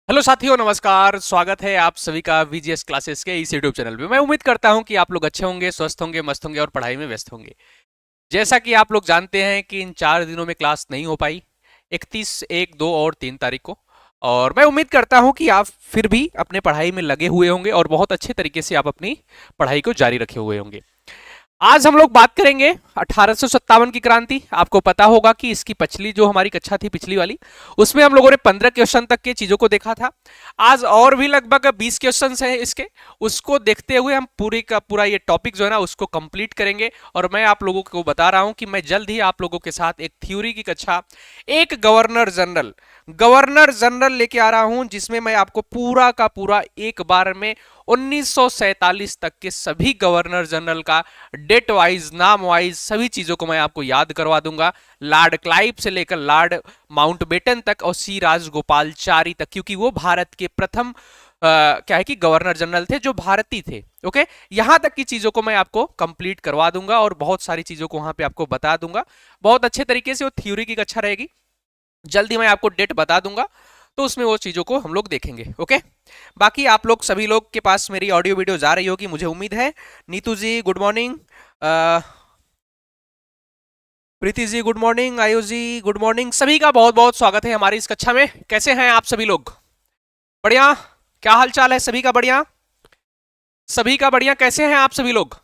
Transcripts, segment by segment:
Hello साथियों, नमस्कार। स्वागत है आप सभी का वीजीएस क्लासेस के इस यूट्यूब चैनल पे। मैं उम्मीद करता हूं कि आप लोग अच्छे होंगे, स्वस्थ होंगे, मस्त होंगे और पढ़ाई में व्यस्त होंगे। जैसा कि आप लोग जानते हैं कि इन 4 दिनों में क्लास नहीं हो पाई, 31, 1, 2 और 3 तारीख को। और मैं उम्मीद करता हूं कि आप फिर भी अपने पढ़ाई में लगे हुए होंगे और बहुत अच्छे तरीके से आप अपनी पढ़ाई को जारी रखे हुए होंगे। आज हम लोग बात करेंगे 1857 की क्रांति। आपको पता होगा कि इसकी पिछली जो हमारी कक्षा थी, पिछली वाली, उसमें हम लोगों ने 15 क्वेश्चन तक के चीजों को देखा था। आज और भी लगभग 20 क्वेश्चन हैं इसके। उसको देखते हुए हम पूरी का पूरा ये टॉपिक जो है ना उसको कंप्लीट करेंगे। और मैं आप लोगों को बता रहा हूं कि मैं जल्द ही आप लोगों के साथ एक थ्योरी की कक्षा, एक गवर्नर जनरल लेके आ रहा हूं, जिसमें मैं आपको पूरा का पूरा एक बार में 1947 तक के सभी गवर्नर जनरल का डेट वाइज, नाम वाइज सभी चीजों को मैं आपको याद करवा दूंगा। लॉर्ड क्लाइव से लेकर लॉर्ड माउंटबेटन तक और सी राजगोपालचारी तक, क्योंकि वो भारत के प्रथम क्या है कि गवर्नर जनरल थे जो भारतीय थे। ओके, यहां तक की चीजों को मैं आपको कंप्लीट करवा दूंगा और बहुत सारी चीजों को वहां पे आपको बता दूंगा बहुत अच्छे तरीके से। वो थ्योरी की कक्षा रहेगी। जल्दी मैं आपको डेट बता दूंगा, तो उसमें वो चीजों को हम लोग देखेंगे। ओके, बाकी आप लोग सभी लोग के पास मेरी ऑडियो वीडियो जा रही होगी, मुझे उम्मीद है। नीतू जी good morning, Preeti ji good morning, आयु जी गुड मॉर्निंग। सभी का बहुत बहुत स्वागत है हमारी इस कक्षा में। कैसे हैं आप सभी लोग? बढ़िया? क्या हाल चाल है सभी का? बढ़िया, सभी का बढ़िया। कैसे हैं आप सभी लोग?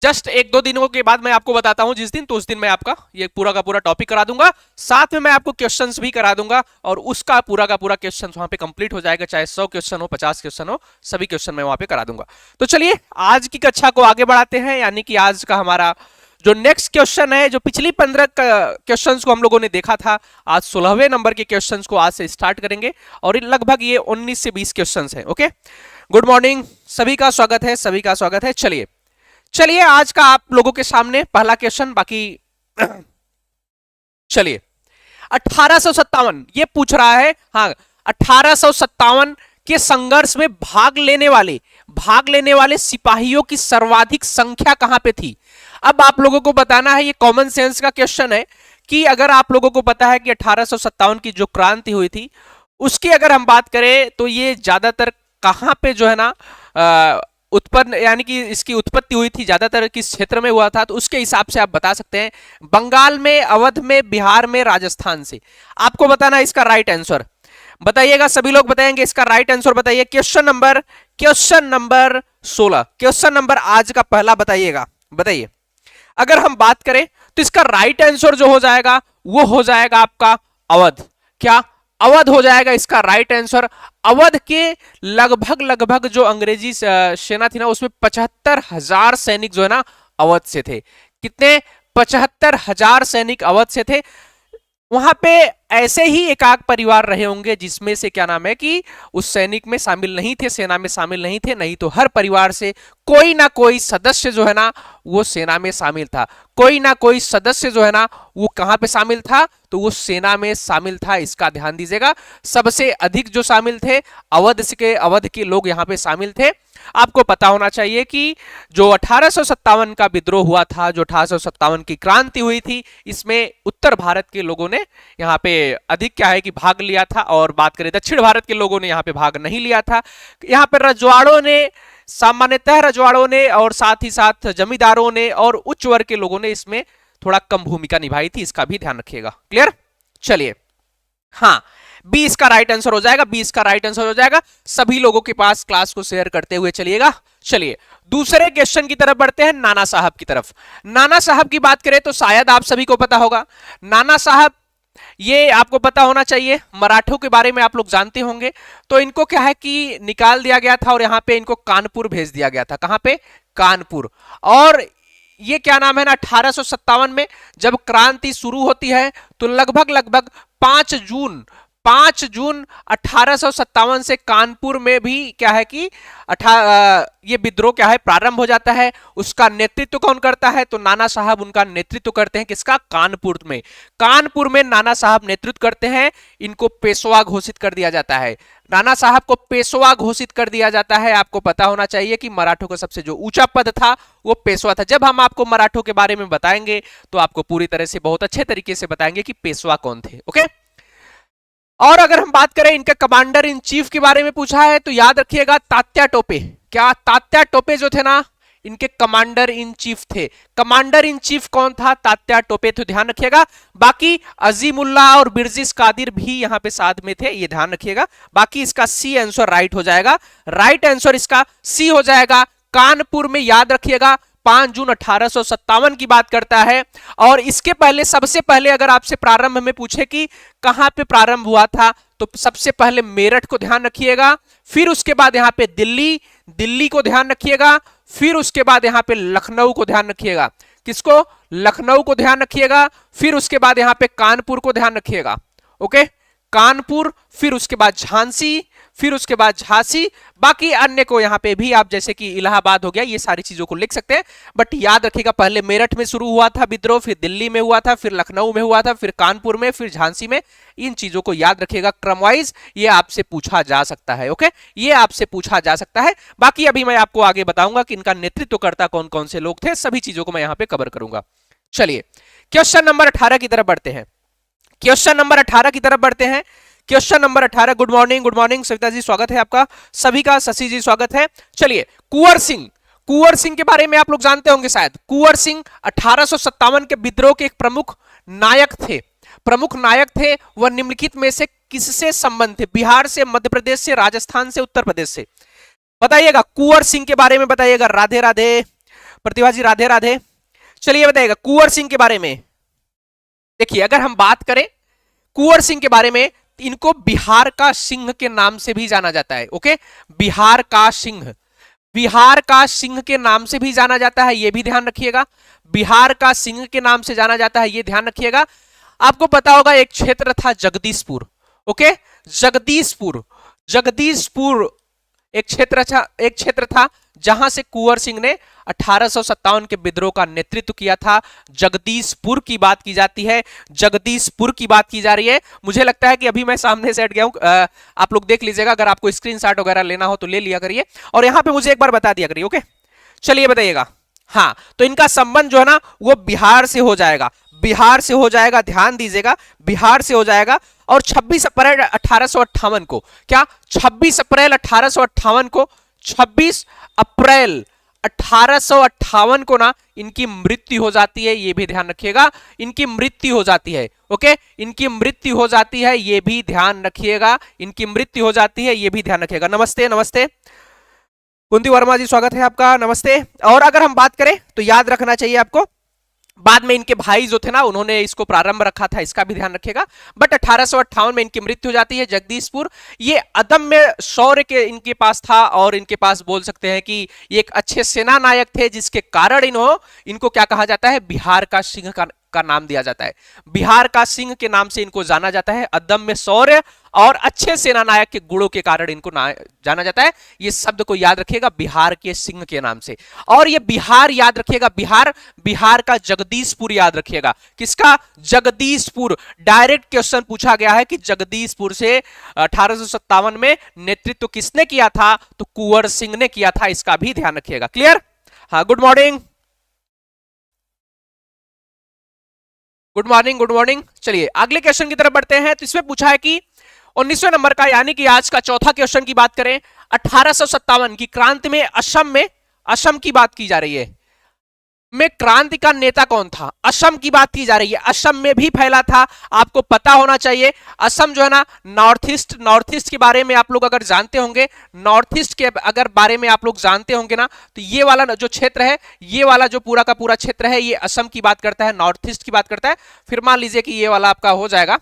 जस्ट एक दो दिनों के बाद मैं आपको बताता हूं जिस दिन, तो उस दिन मैं आपका ये पूरा का पूरा टॉपिक करा दूंगा। साथ में मैं आपको क्वेश्चंस भी करा दूंगा और उसका पूरा का पूरा क्वेश्चन वहां पे कंप्लीट हो जाएगा। चाहे 100 क्वेश्चन हो, 50 क्वेश्चन हो, सभी क्वेश्चन मैं वहां पे करा दूंगा। तो चलिए आज की कक्षा को आगे बढ़ाते हैं। यानी कि आज का हमारा जो नेक्स्ट क्वेश्चन है, जो पिछली 15 क्वेश्चन को हम लोगों ने देखा था, आज 16वें नंबर के क्वेश्चन को आज से स्टार्ट करेंगे। और लगभग ये 19 से 20 क्वेश्चन है। ओके, गुड मॉर्निंग, सभी का स्वागत है, सभी का स्वागत है। चलिए चलिए आज का आप लोगों के सामने पहला क्वेश्चन। बाकी चलिए, 1857 ये पूछ रहा है। हाँ, 1857 के संघर्ष में भाग लेने वाले सिपाहियों की सर्वाधिक संख्या कहां पे थी? अब आप लोगों को बताना है। ये कॉमन सेंस का क्वेश्चन है कि अगर आप लोगों को पता है कि 1857 की जो क्रांति हुई थी, उसकी अगर हम बात करें तो ये ज्यादातर कहां पे जो है ना उत्पन्न, यानी कि इसकी उत्पत्ति हुई थी ज्यादातर किस क्षेत्र में हुआ था, तो उसके हिसाब से आप बता सकते हैं। बंगाल में, अवध में, बिहार में, राजस्थान से। आपको बताना इसका राइट आंसर बताइएगा। सभी लोग बताएंगे इसका राइट आंसर। बताइए क्वेश्चन नंबर 16, क्वेश्चन नंबर आज का पहला बताइएगा। बताइए, अगर हम बात करें तो इसका राइट आंसर जो हो जाएगा वो हो जाएगा आपका अवध। क्या? अवध हो जाएगा इसका राइट आंसर। अवध के लगभग लगभग जो अंग्रेजी सेना थी ना, उसमें 75,000 सैनिक जो है ना अवध से थे। कितने? 75,000 सैनिक अवध से थे। वहां पे ऐसे ही एकाक परिवार रहे होंगे जिसमें से क्या नाम है कि उस सैनिक में शामिल नहीं थे, सेना में शामिल नहीं थे। नहीं तो हर परिवार से कोई ना कोई सदस्य जो है ना वो सेना में शामिल था। कोई ना कोई सदस्य जो है ना वो कहां पे शामिल था? तो वो सेना में शामिल था। इसका ध्यान दीजिएगा। सबसे अधिक जो शामिल थे अवध के लोग यहां पे शामिल थे। आपको पता होना चाहिए कि जो 1857 का विद्रोह हुआ था, जो 1857 की क्रांति हुई थी, इसमें उत्तर भारत के लोगों ने यहाँ पे अधिक क्या है कि भाग लिया था। और बात करें दक्षिण भारत के लोगों ने यहाँ पे भाग नहीं लिया था। यहाँ पे रजवाड़ों ने, सामान्यतः रजवाड़ों ने और साथ ही साथ जमींदारों ने और उच्च वर्ग के लोगों ने इसमें थोड़ा कम भूमिका निभाई थी। इसका भी ध्यान रखिएगा। क्लियर? चलिए, हाँ, 20 का राइट आंसर हो जाएगा। 20 का राइट आंसर हो जाएगा। सभी लोगों के पास क्लास को शेयर करते हुए चलिएगा। चलिए दूसरे क्वेश्चन की तरफ बढ़ते हैं, नाना साहब की तरफ। नाना साहब की बात करें तो शायद आप सभी को पता होगा। नाना साहब, ये आपको पता होना चाहिए, मराठों के बारे में आप लोग जानते होंगे। तो इनको क्या है कि निकाल दिया गया था और यहां पे इनको कानपुर भेज दिया गया था। कहां पे? कानपुर। और ये क्या नाम है ना, 1857 में जब क्रांति शुरू होती है तो लगभग लगभग 5 जून 1857 से कानपुर में भी क्या है कि ये विद्रोह क्या है प्रारंभ हो जाता है। उसका नेतृत्व कौन करता है? तो नाना साहब उनका नेतृत्व करते हैं। किसका? कानपुर में नाना साहब नेतृत्व करते हैं। इनको पेशवा घोषित कर दिया जाता है। नाना साहब को पेशवा घोषित कर दिया जाता है। आपको पता होना चाहिए कि मराठों का सबसे जो ऊंचा पद था वो पेशवा था। जब हम आपको मराठों के बारे में बताएंगे तो आपको पूरी तरह से बहुत अच्छे तरीके से बताएंगे कि पेशवा कौन थे। ओके, और अगर हम बात करें इनके कमांडर इन चीफ के बारे में पूछा है तो याद रखिएगा तात्या टोपे। क्या तात्या टोपे जो थे ना, इनके कमांडर इन चीफ थे। कमांडर इन चीफ कौन था? तात्या टोपे। तो ध्यान रखिएगा। बाकी अजीमुल्ला और बिरजिस कादिर भी यहां पे साथ में थे, ये ध्यान रखिएगा। बाकी इसका सी आंसर राइट हो जाएगा। राइट आंसर इसका सी हो जाएगा। कानपुर में, याद रखिएगा, 5 जून 1857 की बात करता है। और इसके पहले, सबसे पहले अगर आपसे प्रारंभ में पूछे कि कहां पे प्रारंभ हुआ था, तो सबसे पहले मेरठ को ध्यान रखिएगा, फिर उसके बाद यहां पे दिल्ली को ध्यान रखिएगा, फिर उसके बाद यहां पे लखनऊ को ध्यान रखिएगा। किसको? लखनऊ को ध्यान रखिएगा। फिर उसके बाद यहां पे कानपुर को ध्यान रखिएगा। ओके, कानपुर, फिर उसके बाद झांसी, फिर उसके बाद झांसी। बाकी अन्य को यहां पे भी आप, जैसे कि इलाहाबाद हो गया, ये सारी चीजों को लिख सकते हैं। बट याद रखिएगा, पहले मेरठ में शुरू हुआ था विद्रोह, फिर दिल्ली में हुआ था, फिर लखनऊ में हुआ था, फिर कानपुर में, फिर झांसी में। इन चीजों को याद रखिएगा क्रमवाइज, ये आपसे पूछा जा सकता है। ओके, ये आपसे पूछा जा सकता है। बाकी अभी मैं आपको आगे बताऊंगा कि इनका नेतृत्वकर्ता कौन कौन से लोग थे, सभी चीजों को मैं यहां पे कवर करूंगा। चलिए क्वेश्चन नंबर 18 की तरफ बढ़ते हैं। क्वेश्चन नंबर 18 की तरफ बढ़ते हैं। Question number 18। Good morning Savita ji, स्वागत है आपका सभी का। शशि जी स्वागत है। चलिए, कुंवर सिंह के बारे में आप लोग जानते होंगे शायद। कुंवर सिंह 1857 के विद्रोह के एक प्रमुख नायक थे। वह निम्नलिखित में से किससे संबंध थे? बिहार से, मध्य प्रदेश से, राजस्थान से, उत्तर प्रदेश से? बताइएगा, कुंवर सिंह के बारे में बताइएगा। राधे राधे प्रतिभा जी, राधे राधे। चलिए बताइएगा कुंवर सिंह के बारे में। देखिए, अगर हम बात करें कुंवर सिंह के बारे में, इनको बिहार का सिंह के नाम से भी जाना जाता है। ओके, बिहार का सिंह के नाम से भी जाना जाता है, यह भी ध्यान रखिएगा। बिहार का सिंह के नाम से जाना जाता है, यह ध्यान रखिएगा। आपको पता होगा एक क्षेत्र था जगदीशपुर। ओके, जगदीशपुर एक क्षेत्र था जहां से कुंवर सिंह ने 1857 के विद्रोह का नेतृत्व किया था। जगदीशपुर की बात की जाती है, जगदीशपुर की बात की जा रही है। मुझे लगता है कि अभी मैं सामने से हट गया हूं, आप लोग देख लीजिएगा। अगर आपको स्क्रीनशॉट वगैरह लेना हो तो ले लिया करिए, और यहां पे मुझे एक बार बता दिया करिए। ओके, चलिए बताइएगा। हाँ, तो इनका संबंध जो है ना, वो बिहार से हो जाएगा। ध्यान दीजिएगा, बिहार से हो जाएगा। और 26 अप्रैल 1858 को, क्या 26 अप्रैल 1858 को, 26 अप्रैल 1858 को ना इनकी मृत्यु हो जाती है, ये भी ध्यान रखिएगा। इनकी मृत्यु हो जाती है। ओके, इनकी मृत्यु हो जाती है, ये भी ध्यान रखिएगा। इनकी मृत्यु हो जाती है, ये भी ध्यान रखिएगा। नमस्ते कुंती वर्मा जी, स्वागत है आपका, नमस्ते। और अगर हम बात करें तो याद रखना चाहिए आपको, बाद में इनके भाई जो थे ना, उन्होंने इसको प्रारंभ रखा था, इसका भी ध्यान रखिएगा। बट 1858 में इनकी मृत्यु हो जाती है। जगदीशपुर, ये अदम्य शौर्य के इनके पास था, और इनके पास बोल सकते हैं कि ये एक अच्छे सेना नायक थे, जिसके कारण इनको क्या कहा जाता है? बिहार का सिंह का नाम दिया जाता है। बिहार का सिंह के नाम से इनको जाना जाता है। अदम्य शौर्य और अच्छे सेना नायक के गुणों के कारण इनको जाना जाता है। ये शब्द को याद रखिएगा, बिहार के सिंह के नाम से। और ये बिहार याद रखिएगा, बिहार का जगदीशपुर याद रखिएगा। किसका? जगदीशपुर। डायरेक्ट क्वेश्चन पूछा गया है कि जगदीशपुर से 1857 में नेतृत्व किसने किया था? तो कुंवर सिंह ने किया था, इसका भी ध्यान रखिएगा। क्लियर? हाँ, गुड मॉर्निंग। चलिए अगले क्वेश्चन की तरफ बढ़ते हैं। तो इसमें पूछा है कि 19वें नंबर का, यानी कि आज का चौथा क्वेश्चन की बात करें, 1857 की क्रांति में असम की बात की जा रही है, में क्रांति का नेता कौन था? असम की बात की जा रही है, असम में भी फैला था, आपको पता होना चाहिए। असम जो है ना, नॉर्थ ईस्ट के बारे में आप लोग अगर जानते होंगे, नॉर्थ ईस्ट के अगर बारे में आप लोग जानते होंगे ना, तो ये वाला जो क्षेत्र है, ये वाला जो पूरा का पूरा क्षेत्र है, ये असम की बात करता है, नॉर्थ ईस्ट की बात करता है। फिर मान लीजिए कि ये वाला आपका हो जाएगा,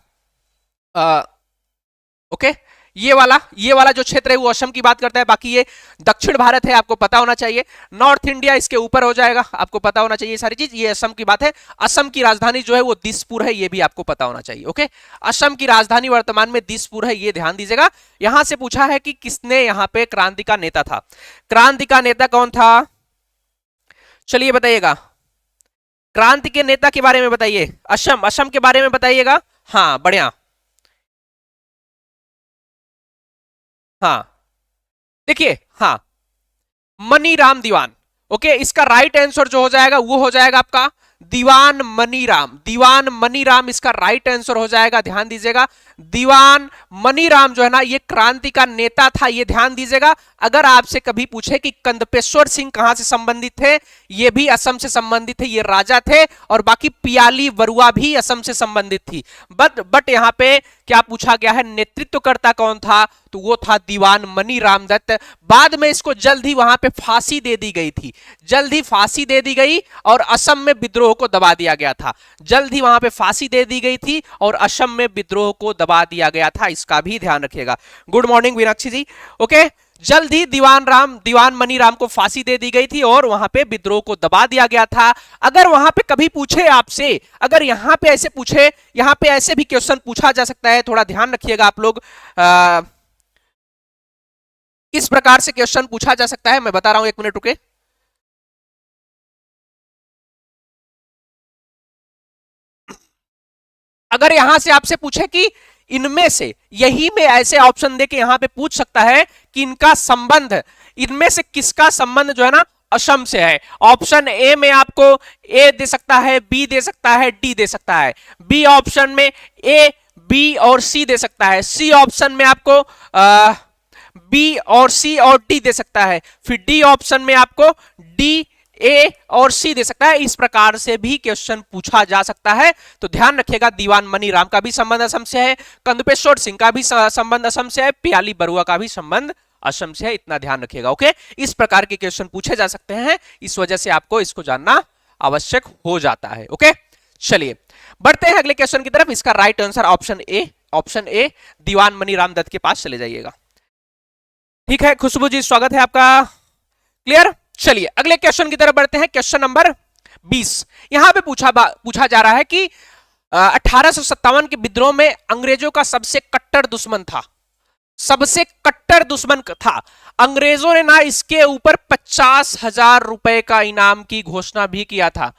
ओके, ये वाला जो क्षेत्र है वो असम की बात करता है। बाकी ये दक्षिण भारत है, आपको पता होना चाहिए। नॉर्थ इंडिया इसके ऊपर हो जाएगा, आपको पता होना चाहिए सारी चीज। ये असम की बात है। असम की राजधानी जो है वो दिसपुर है, ये भी आपको पता होना चाहिए। ओके, असम की राजधानी वर्तमान में दिसपुर है, ये ध्यान दीजिएगा। यहां से पूछा है कि किसने यहां पे क्रांति का नेता था, क्रांति का नेता कौन था? चलिए बताइएगा, क्रांति के नेता के बारे में बताइए। असम के बारे में बताइएगा। हाँ, बढ़िया। हाँ, देखिए, हाँ, मनीराम दीवान। ओके, इसका राइट आंसर जो हो जाएगा वो हो जाएगा आपका दीवान मनीराम, दीवान मनीराम इसका राइट आंसर हो जाएगा, ध्यान दीजिएगा। दीवान मनीराम जो है ना ये क्रांति का नेता था, ये ध्यान दीजिएगा। अगर आपसे कभी पूछे कि कंदपेश्वर सिंह कहां से संबंधित थे, ये भी असम से संबंधित थे, ये राजा थे, और बाकी पियाली बरुआ भी असम से संबंधित थी। बट यहां पे क्या पूछा गया है, नेतृत्वकर्ता कौन था, तो वो था दीवान मनीराम दत्त। बाद में इसको जल्द ही वहां पे फांसी दे दी गई थी, जल्द ही फांसी दे दी गई और असम में विद्रोह को दबा दिया गया था। जल्द ही वहां पे फांसी दे दी गई थी और असम में विद्रोह को दबा दिया गया था, इसका भी ध्यान रखिएगा। गुड मॉर्निंग मीनाक्षी जी। ओके, जल्द ही दीवान मनीराम को फांसी दे दी गई थी और वहां पे विद्रोह को दबा दिया गया था। अगर वहां पे कभी पूछे आपसे, अगर यहां पे ऐसे पूछे, यहां पे ऐसे भी क्वेश्चन पूछा जा सकता है, थोड़ा ध्यान रखिएगा आप लोग। इस प्रकार से क्वेश्चन पूछा जा सकता है, मैं बता रहा हूं, 1 मिनट रुके। अगर यहां से आपसे पूछे कि इनमें से, यही में ऐसे ऑप्शन दे के यहां पे पूछ सकता है कि इनका संबंध, इनमें से किसका संबंध जो है ना असम से है। ऑप्शन ए में आपको ए दे सकता है, बी दे सकता है, डी दे सकता है। बी ऑप्शन में ए, बी और सी दे सकता है। सी ऑप्शन में आपको बी और सी और डी दे सकता है। फिर डी ऑप्शन में आपको डी, ए और सी दे सकता है। इस प्रकार से भी क्वेश्चन पूछा जा सकता है, तो ध्यान रखिएगा। दीवान मनीराम का भी संबंध असम से है, कंदपेश्वर सिंह का भी संबंध असम से है, पियाली बरुआ का भी संबंध असम से है, इतना ध्यान रखिएगा। ओके, इस प्रकार के क्वेश्चन पूछे जा सकते हैं, इस वजह से आपको इसको जानना आवश्यक हो जाता है। ओके, चलिए बढ़ते हैं अगले क्वेश्चन की तरफ। इसका right answer option A, option A Dewan Maniram Dutta के पास चले जाइएगा। ठीक है खुशबू जी, स्वागत है आपका। क्लियर, चलिए अगले क्वेश्चन की तरफ बढ़ते हैं। क्वेश्चन नंबर 20 यहां पे पूछा जा रहा है कि 1857 के विद्रोह में अंग्रेजों का सबसे कट्टर दुश्मन था, सबसे कट्टर दुश्मन था। अंग्रेजों ने ना इसके ऊपर 50,000 रुपए का इनाम की घोषणा भी किया था,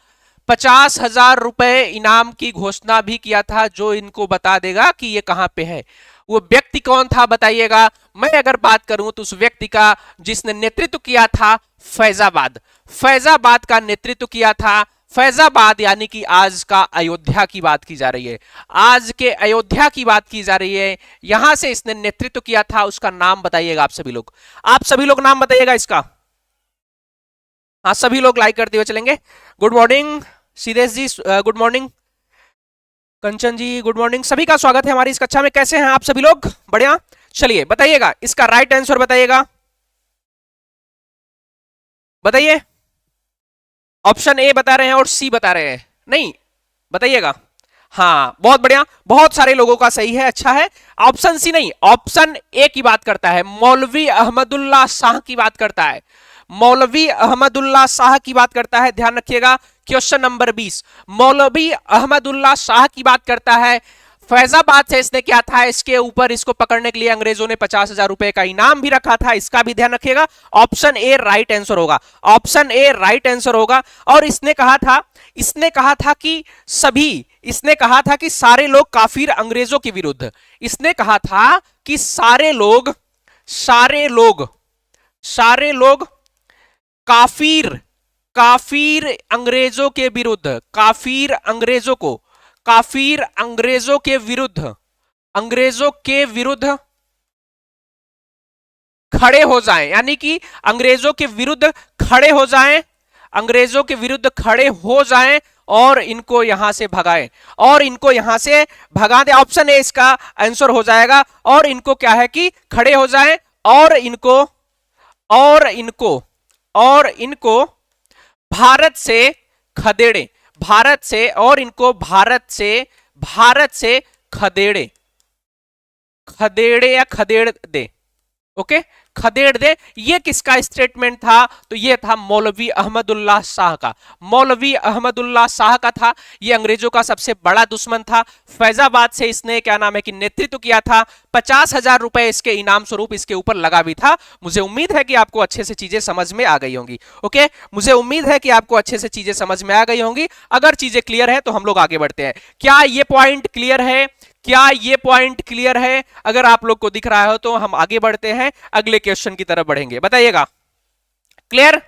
50,000 रुपए इनाम की घोषणा भी किया था, जो इनको बता देगा कि ये कहां पे है। वो व्यक्ति कौन था बताइएगा। मैं अगर बात करूं तो उस व्यक्ति का जिसने नेतृत्व किया था फैजाबाद, फैजाबाद का नेतृत्व किया था। फैजाबाद यानी कि आज का अयोध्या की बात की जा रही है, आज के अयोध्या की बात की जा रही है। यहां से इसने नेतृत्व किया था, उसका नाम बताइएगा आप सभी लोग, आप सभी लोग नाम बताइएगा इसका। हाँ सभी लोग लाइक करते हुए चलेंगे। गुड मॉर्निंग सीधेश जी, गुड मॉर्निंग कंचन जी, गुड मॉर्निंग। सभी का स्वागत है हमारी इस कक्षा में। कैसे हैं आप सभी लोग? बढ़िया। चलिए बताइएगा इसका राइट आंसर बताइएगा, बताइए। ऑप्शन ए बता रहे हैं और सी बता रहे हैं, नहीं बताइएगा। हाँ बहुत बढ़िया, बहुत सारे लोगों का सही है, अच्छा है। ऑप्शन सी नहीं, ऑप्शन ए की बात करता है, मौलवी अहमदुल्ला शाह की बात करता है, मौलवी अहमदुल्ला शाह की बात करता है। ध्यान रखिएगा क्वेश्चन नंबर 20 मौलवी अहमदुल्ला शाह की बात करता है। फैजाबाद से इसने क्या था, इसके ऊपर इसको पकड़ने के लिए अंग्रेजों ने 50,000 रुपए का इनाम भी रखा था, इसका भी ध्यान रखिएगा। ऑप्शन ए राइट आंसर होगा, ऑप्शन ए राइट आंसर होगा। और इसने कहा था कि सभी, इसने कहा था कि सारे लोग काफिर अंग्रेजों के विरुद्ध, इसने कहा था कि सारे लोग काफिर अंग्रेजों के विरुद्ध, काफिर अंग्रेजों के विरुद्ध खड़े हो जाएं, यानी कि अंग्रेजों के विरुद्ध खड़े हो जाएं, अंग्रेजों के विरुद्ध खड़े हो जाएं और इनको यहां से भगाएं, और इनको यहां से भगा दे। ऑप्शन ए इसका आंसर हो जाएगा। और इनको क्या है कि खड़े हो जाएं और इनको भारत से खदेड़े, भारत से, और इनको भारत से खदेड़े या खदेड़ दे। ओके, खदेड़ दे, ये किसका स्टेटमेंट था, तो ये था मौलवी अहमदुल्ला शाह का, मौलवी अहमदुल्ला शाह का था। ये अंग्रेजों का सबसे बड़ा दुश्मन था। फैजाबाद से इसने क्या नाम है कि नेतृत्व किया था। 50,000 रुपए इसके इनाम स्वरूप इसके ऊपर लगा भी था। मुझे उम्मीद है कि आपको अच्छे से चीजें समझ में आ गई होंगी। ओके, मुझे उम्मीद है कि आपको अच्छे से चीजें समझ में आ गई होंगी। अगर चीजें क्लियर है तो हम लोग आगे बढ़ते हैं। क्या ये पॉइंट क्लियर है? क्या ये पॉइंट क्लियर है? अगर आप लोग को दिख रहा हो तो हम आगे बढ़ते हैं, अगले क्वेश्चन की तरफ बढ़ेंगे। बताइएगा क्लियर?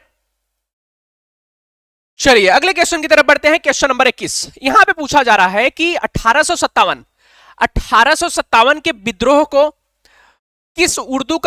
चलिए अगले क्वेश्चन की तरफ बढ़ते हैं। क्वेश्चन नंबर 21 यहां पे पूछा जा रहा है कि 1857 के विद्रोह को किस उर्दू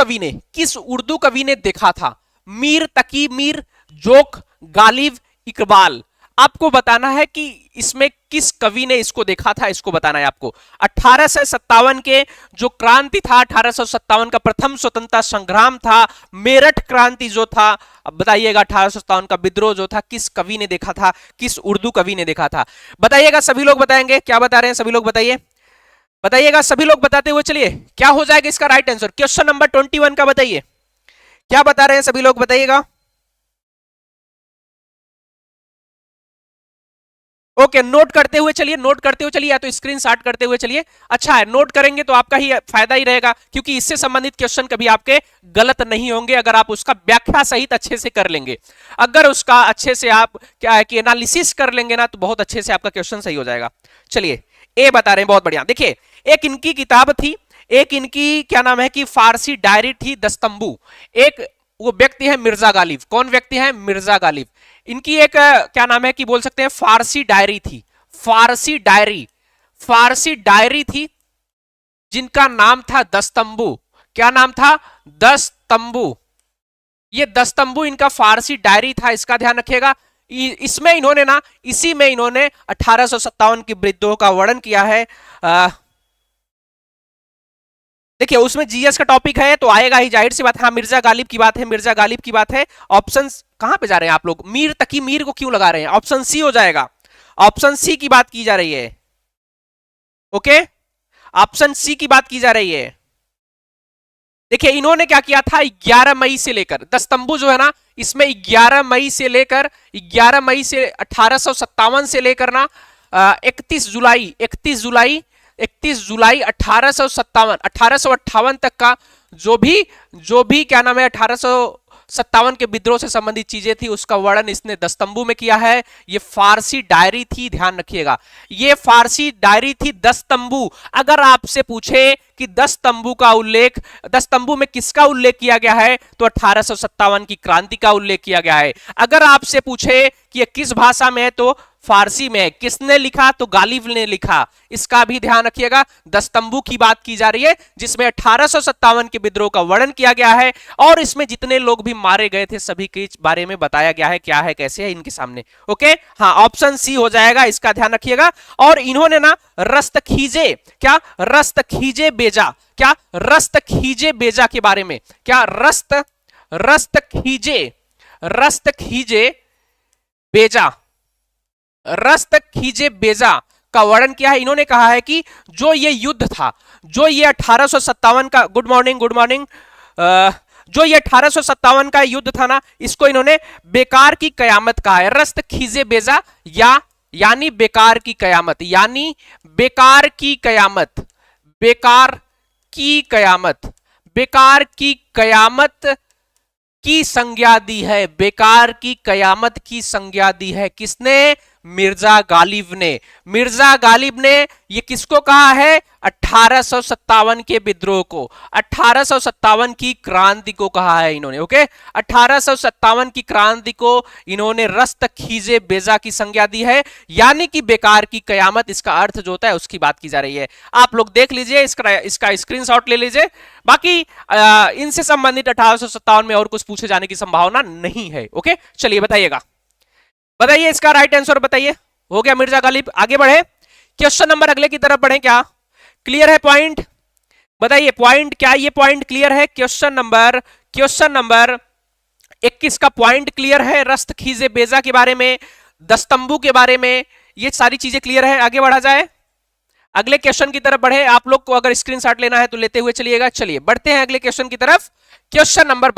कवि ने देखा था? मीर तकी मीर, जोक, गालिब, इकबाल। आपको बताना है कि इसमें किस कवि ने इसको देखा था, इसको बताना है आपको। 1857 के जो क्रांति था, 1857 का प्रथम स्वतंत्रता संग्राम था, मेरठ क्रांति जो था, अब बताइएगा 1857 का विद्रोह जो था किस कवि ने देखा था, किस उर्दू कवि ने देखा था? बताइएगा, सभी लोग बताएंगे। क्या बता रहे हैं सभी लोग? बताइए, बताइएगा सभी लोग बताते हुए चलिए। क्या हो जाएगा इसका राइट आंसर? क्वेश्चन नंबर 21 का बताइए, क्या बता रहे हैं सभी लोग? बताइएगा। ओके, नोट करते हुए चलिए, नोट करते हुए चलिए, या तो स्क्रीनशॉट करते हुए चलिए। अच्छा है, नोट करेंगे तो आपका ही फायदा ही रहेगा, क्योंकि इससे संबंधित क्वेश्चन कभी आपके गलत नहीं होंगे अगर आप उसका व्याख्या सहित अच्छे से कर लेंगे। अगर उसका अच्छे से आप क्या है कि एनालिसिस कर लेंगे ना, तो बहुत अच्छे से आपका क्वेश्चन सही हो जाएगा। चलिए, ए बता रहे हैं, बहुत बढ़िया। देखिए, एक इनकी किताब थी, एक इनकी क्या नाम है कि फारसी डायरी थी, दस्तंबू। एक वो व्यक्ति है मिर्जा गालिब। कौन व्यक्ति है? मिर्जा गालिब। इनकी एक क्या नाम है कि बोल सकते हैं फारसी डायरी थी, फारसी डायरी थी, जिनका नाम था दस्तंबू। क्या नाम था? दस्तंबू। ये दस्तंबू इनका फारसी डायरी था, इसका ध्यान रखिएगा। इसमें इन्होंने ना, इसी में इन्होंने 1857 की विद्रोह का वर्णन किया है। देखिए, उसमें जीएस का टॉपिक है तो आएगा ही, जाहिर सी बात है। हाँ, मिर्जा गालिब की बात है, मिर्जा गालिब की बात है। ऑप्शन कहां पे जा रहे हैं आप लोग? मीर तकी मीर को क्यों लगा रहे हैं? ऑप्शन सी हो जाएगा, ऑप्शन सी की बात की जा रही है। ओके, ऑप्शन सी की बात की जा रही है। देखिए, इन्होंने क्या किया था, 11 मई से लेकर, दस्तंबू जो है ना, इसमें 11 मई से लेकर 1857 से लेकर ना 31 जुलाई 1858 तक का जो भी क्या नाम है 1857 के विद्रोह से संबंधित चीजें थी, उसका वर्णन इसने दस्तंबू में किया है। ये फारसी डायरी थी, ध्यान रखिएगा, ये फारसी डायरी थी दस्तंबू। अगर आपसे पूछे कि दस्तंबू में किसका उल्लेख किया गया है, तो 1857 की क्रांति का उल्लेख किया गया है। अगर आपसे पूछे कि ये किस भाषा में है, तो फारसी में। किसने लिखा? तो गालिब ने लिखा। इसका भी ध्यान रखिएगा, दस्तंबू की बात की जा रही है, जिसमें 1857 के विद्रोह का वर्णन किया गया है, और इसमें जितने लोग भी मारे गए थे सभी के बारे में बताया गया है, क्या है कैसे है इनके सामने। ओके, हाँ, ऑप्शन सी हो जाएगा, इसका ध्यान रखिएगा। और इन्होंने ना रस्त खीजे बेजा के बारे में, क्या रस्त खीजे बेजा का वर्णन किया है। इन्होंने कहा है कि जो ये युद्ध था, जो ये 1857 का, गुड मॉर्निंग, जो ये 1857 का युद्ध था ना, इसको इन्होंने बेकार की कयामत कहा है। रस्त खीजे बेजा यानी बेकार की कयामत, बेकार की कयामत की संज्ञा दी है, बेकार की कयामत की संज्ञा दी है। किसने? मिर्जा गालिब ने ये किसको कहा है? 1857 के विद्रोह को, 1857 की क्रांति को कहा है इन्होंने। ओके, 1857 की क्रांति को इन्होंने रस्त खीजे बेजा की संज्ञा दी है, यानी कि बेकार की कयामत, इसका अर्थ जो होता है उसकी बात की जा रही है। आप लोग देख लीजिए, इसका स्क्रीनशॉट ले लीजिए। बाकी इनसे संबंधित 1857 में और कुछ पूछे जाने की संभावना नहीं है। ओके, चलिए बताइएगा, बताइए इसका राइट आंसर बताइए। हो गया मिर्जा गालिब। आगे बढ़े, क्वेश्चन नंबर अगले की तरफ बढ़े। क्या क्लियर है पॉइंट? बताइए पॉइंट, क्या ये पॉइंट क्लियर है? क्वेश्चन नंबर 21 का पॉइंट क्लियर है? रस्त खीजे बेजा के बारे में, दस्तंबू के बारे में, ये सारी चीजें क्लियर है। आगे बढ़ा जाए, अगले क्वेश्चन की तरफ बढ़े। आप लोग को अगर स्क्रीनशॉट लेना है तो लेते हुए चलिएगा। चलिए बढ़ते हैं अगले क्वेश्चन की तरफ। क्वेश्चन नंबर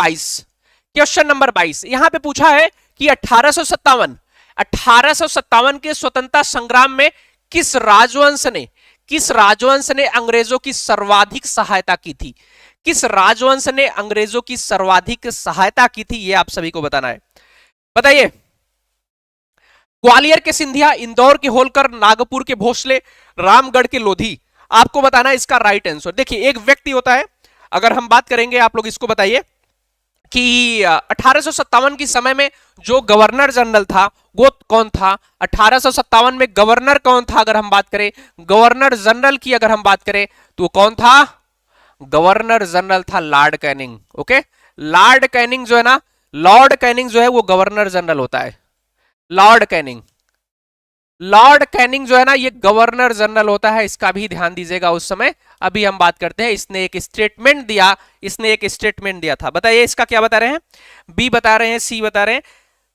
22 यहां पे पूछा है कि 1857 के स्वतंत्रता संग्राम में किस राजवंश ने अंग्रेजों की सर्वाधिक सहायता की थी? किस राजवंश ने अंग्रेजों की सर्वाधिक सहायता की थी, यह आप सभी को बताना है। बताइए। ग्वालियर के सिंधिया, इंदौर के होलकर, नागपुर के भोसले, रामगढ़ के लोधी। आपको बताना है इसका राइट आंसर। देखिए, एक व्यक्ति होता है, अगर हम बात करेंगे, आप लोग इसको बताइए, कि 1857 की समय में जो गवर्नर जनरल था वो कौन था? 1857 में गवर्नर कौन था? अगर हम बात करें गवर्नर जनरल की, अगर हम बात करें तो कौन था? गवर्नर जनरल था Lord Canning. Okay, Lord Canning जो है ना, लॉर्ड कैनिंग जो है वो गवर्नर जनरल होता है। लॉर्ड कैनिंग, लॉर्ड कैनिंग जो है ना ये गवर्नर जनरल होता है, इसका भी ध्यान दीजिएगा उस समय। अभी हम बात करते हैं, इसने एक स्टेटमेंट दिया, इसने एक स्टेटमेंट दिया था। बताइए इसका क्या बता रहे हैं? बी बता रहे हैं, सी बता रहे हैं।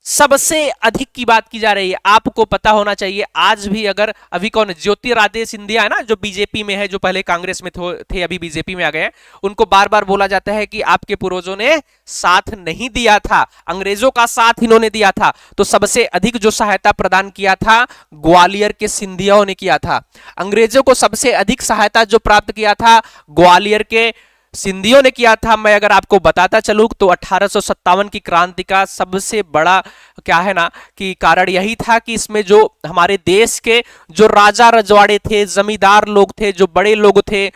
सबसे अधिक की बात की जा रही है, आपको पता होना चाहिए। आज भी अगर अभी कौन, ज्योतिरादित्य सिंधिया है ना, जो बीजेपी में है, जो पहले कांग्रेस में थे अभी बीजेपी में आ गए हैं, उनको बार बार बोला जाता है कि आपके पूर्वजों ने साथ नहीं दिया था, अंग्रेजों का साथ इन्होंने दिया था। तो सबसे अधिक जो सहायता प्रदान किया था ग्वालियर के सिंधियाओं ने किया था। अंग्रेजों को सबसे अधिक सहायता जो प्राप्त किया था ग्वालियर के सिंधियों ने किया था। मैं अगर आपको बताता चलूं तो 1857 की क्रांति का सबसे बड़ा क्या है ना कि कारण यही था कि इसमें जो हमारे देश के जो राजा रजवाड़े थे, जमींदार लोग थे, जो बड़े लोग थे,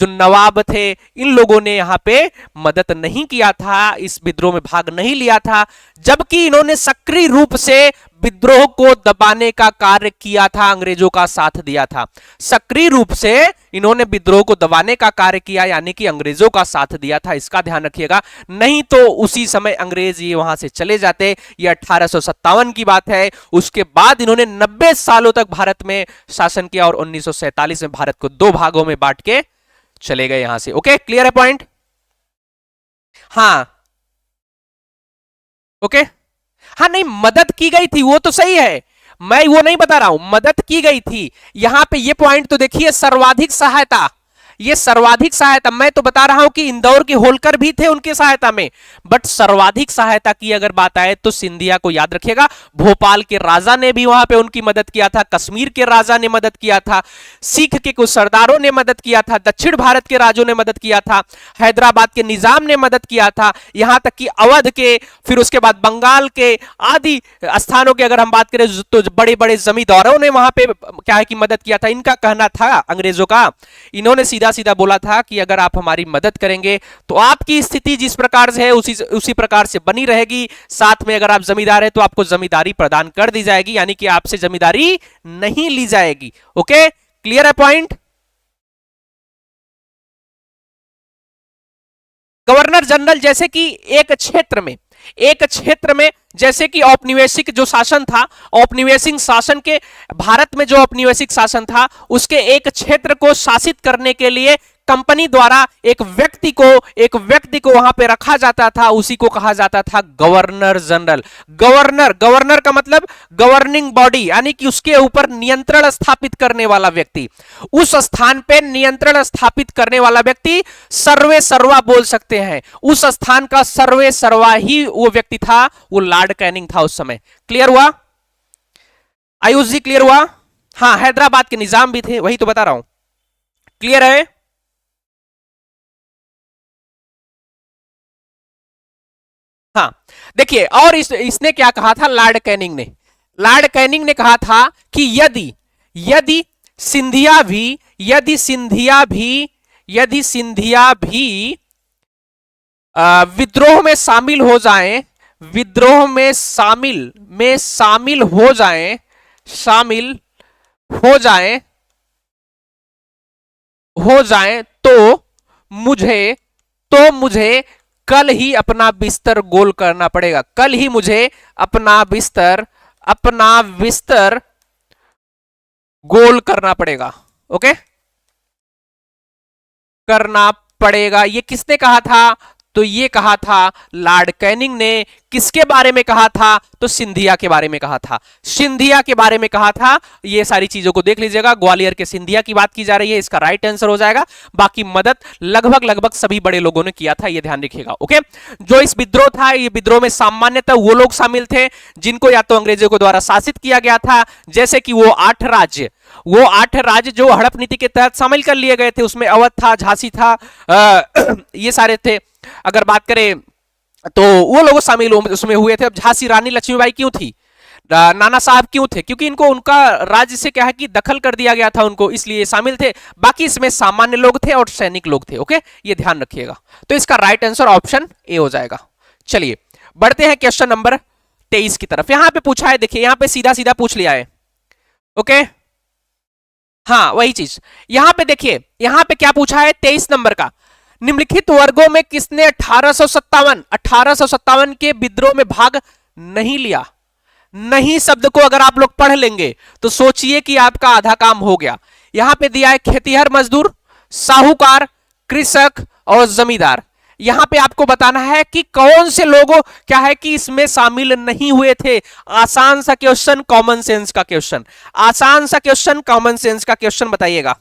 जो नवाब थे, इन लोगों ने यहाँ पे मदद नहीं किया था, इस विद्रोह में भाग नहीं लिया था, जबकि इन्होंने सक्रिय रूप से विद्रोह को दबाने का कार्य किया था, अंग्रेजों का साथ दिया था। सक्रिय रूप से इन्होंने विद्रोह को दबाने का कार्य किया, यानी कि अंग्रेजों का साथ दिया था, इसका ध्यान रखिएगा। नहीं तो उसी समय अंग्रेज ये वहां से चले जाते। ये 1857 की बात है। उसके बाद इन्होंने 90 सालों तक भारत में शासन किया और 1947 में भारत को दो भागों में बांट के चले गए यहां से। ओके, क्लियर है पॉइंट? हाँ, ओके। हाँ, नहीं मदद की गई थी वो तो सही है, मैं वो नहीं बता रहा हूं, मदद की गई थी। यहां पे ये पॉइंट तो देखिए, सर्वाधिक सहायता, ये सर्वाधिक सहायता, मैं तो बता रहा हूं कि इंदौर के होलकर भी थे उनके सहायता में, बट सर्वाधिक सहायता की अगर बात आए तो सिंधिया को याद रखिएगा। भोपाल के राजा ने भी वहां पे उनकी मदद किया था, कश्मीर के राजा ने मदद किया था, सिख के कुछ सरदारों ने मदद किया था, दक्षिण भारत के राजों ने मदद किया था, हैदराबाद के निजाम ने मदद किया था, यहां तक कि अवध के, फिर उसके बाद बंगाल के आदि स्थानों की अगर हम बात करें तो बड़े बड़े जमींदारों ने वहां पे क्या है कि मदद किया था। इनका कहना था अंग्रेजों का, इन्होंने सीधा सीधा बोला था कि अगर आप हमारी मदद करेंगे तो आपकी स्थिति जिस प्रकार से है उसी प्रकार से बनी रहेगी, साथ में अगर आप जमींदार हैं तो आपको जमींदारी प्रदान कर दी जाएगी, यानी कि आपसे जमींदारी नहीं ली जाएगी। ओके, क्लियर है पॉइंट? गवर्नर जनरल जैसे कि एक क्षेत्र में जैसे कि औपनिवेशिक जो शासन था, औपनिवेशिक शासन के, भारत में जो औपनिवेशिक शासन था उसके एक क्षेत्र को शासित करने के लिए कंपनी द्वारा एक व्यक्ति को वहां पे रखा जाता था, उसी को कहा जाता था गवर्नर जनरल। गवर्नर का मतलब गवर्निंग बॉडी, यानी कि उसके ऊपर नियंत्रण स्थापित करने वाला व्यक्ति, उस स्थान पे नियंत्रण स्थापित करने वाला व्यक्ति सर्वे सर्वा बोल सकते हैं, उस स्थान का सर्वे सर्वा ही वो व्यक्ति था, वो लॉर्ड कैनिंग था उस समय। क्लियर हुआ? आयुष जी क्लियर हुआ? हाँ, हैदराबाद के निजाम भी थे, वही तो बता रहा हूं। क्लियर है? हाँ, देखिए, और इसने क्या कहा था लॉर्ड कैनिंग ने? लॉर्ड कैनिंग ने कहा था कि यदि यदि सिंधिया भी यदि सिंधिया भी यदि सिंधिया भी विद्रोह में शामिल हो जाएं, विद्रोह में शामिल हो जाएं, शामिल हो जाएं हो जाएं मुझे मुझे कल ही अपना बिस्तर गोल करना पड़ेगा, कल ही मुझे अपना बिस्तर गोल करना पड़ेगा। ओके, करना पड़ेगा, ये किसने कहा था? तो ये कहा था लॉर्ड कैनिंग ने। किसके बारे में कहा था? तो सिंधिया के बारे में कहा था, सिंधिया के बारे में कहा था। ये सारी चीजों को देख लीजिएगा, ग्वालियर के सिंधिया की बात की जा रही है, इसका राइट आंसर हो जाएगा। बाकी मदद लगभग सभी बड़े लोगों ने किया था, ये ध्यान रखिएगा। ओके, जो इस विद्रोह था, ये विद्रोह में सामान्यतः वो लोग शामिल थे जिनको या तो अंग्रेजों के द्वारा शासित किया गया था, जैसे कि वो 8 राज्य जो हड़प नीति के तहत शामिल कर लिए गए थे, उसमें अवध था, झांसी था, ये सारे थे। अगर बात करें तो वो लोग शामिल उसमें हुए थे। अब झांसी रानी लक्ष्मीबाई क्यों थी, नाना साहब क्यों थे? क्योंकि इनको उनका राज्य से क्या है कि दखल कर दिया गया था उनको, इसलिए शामिल थे। बाकी इसमें सामान्य लोग थे और सैनिक लोग थे। ओके, ये ध्यान रखिएगा। तो इसका राइट आंसर ऑप्शन ए हो जाएगा। चलिए बढ़ते हैं क्वेश्चन नंबर 23 की तरफ। यहां पे पूछा है, देखिए यहां पे सीधा सीधा पूछ लिया है। ओके, हाँ वही चीज यहां पे देखिए, यहां पे क्या पूछा है 23 नंबर का। निम्नलिखित वर्गों में किसने 1857 के विद्रोह में भाग नहीं लिया? नहीं शब्द को अगर आप लोग पढ़ लेंगे तो सोचिए कि आपका आधा काम हो गया। यहां पे दिया है खेतीहर मजदूर, साहूकार, कृषक और जमींदार। यहां पे आपको बताना है कि कौन से लोगों क्या है कि इसमें शामिल नहीं हुए थे। आसान सा क्वेश्चन, कॉमन सेंस का क्वेश्चन, आसान सा क्वेश्चन, कॉमन सेंस का क्वेश्चन बताइएगा।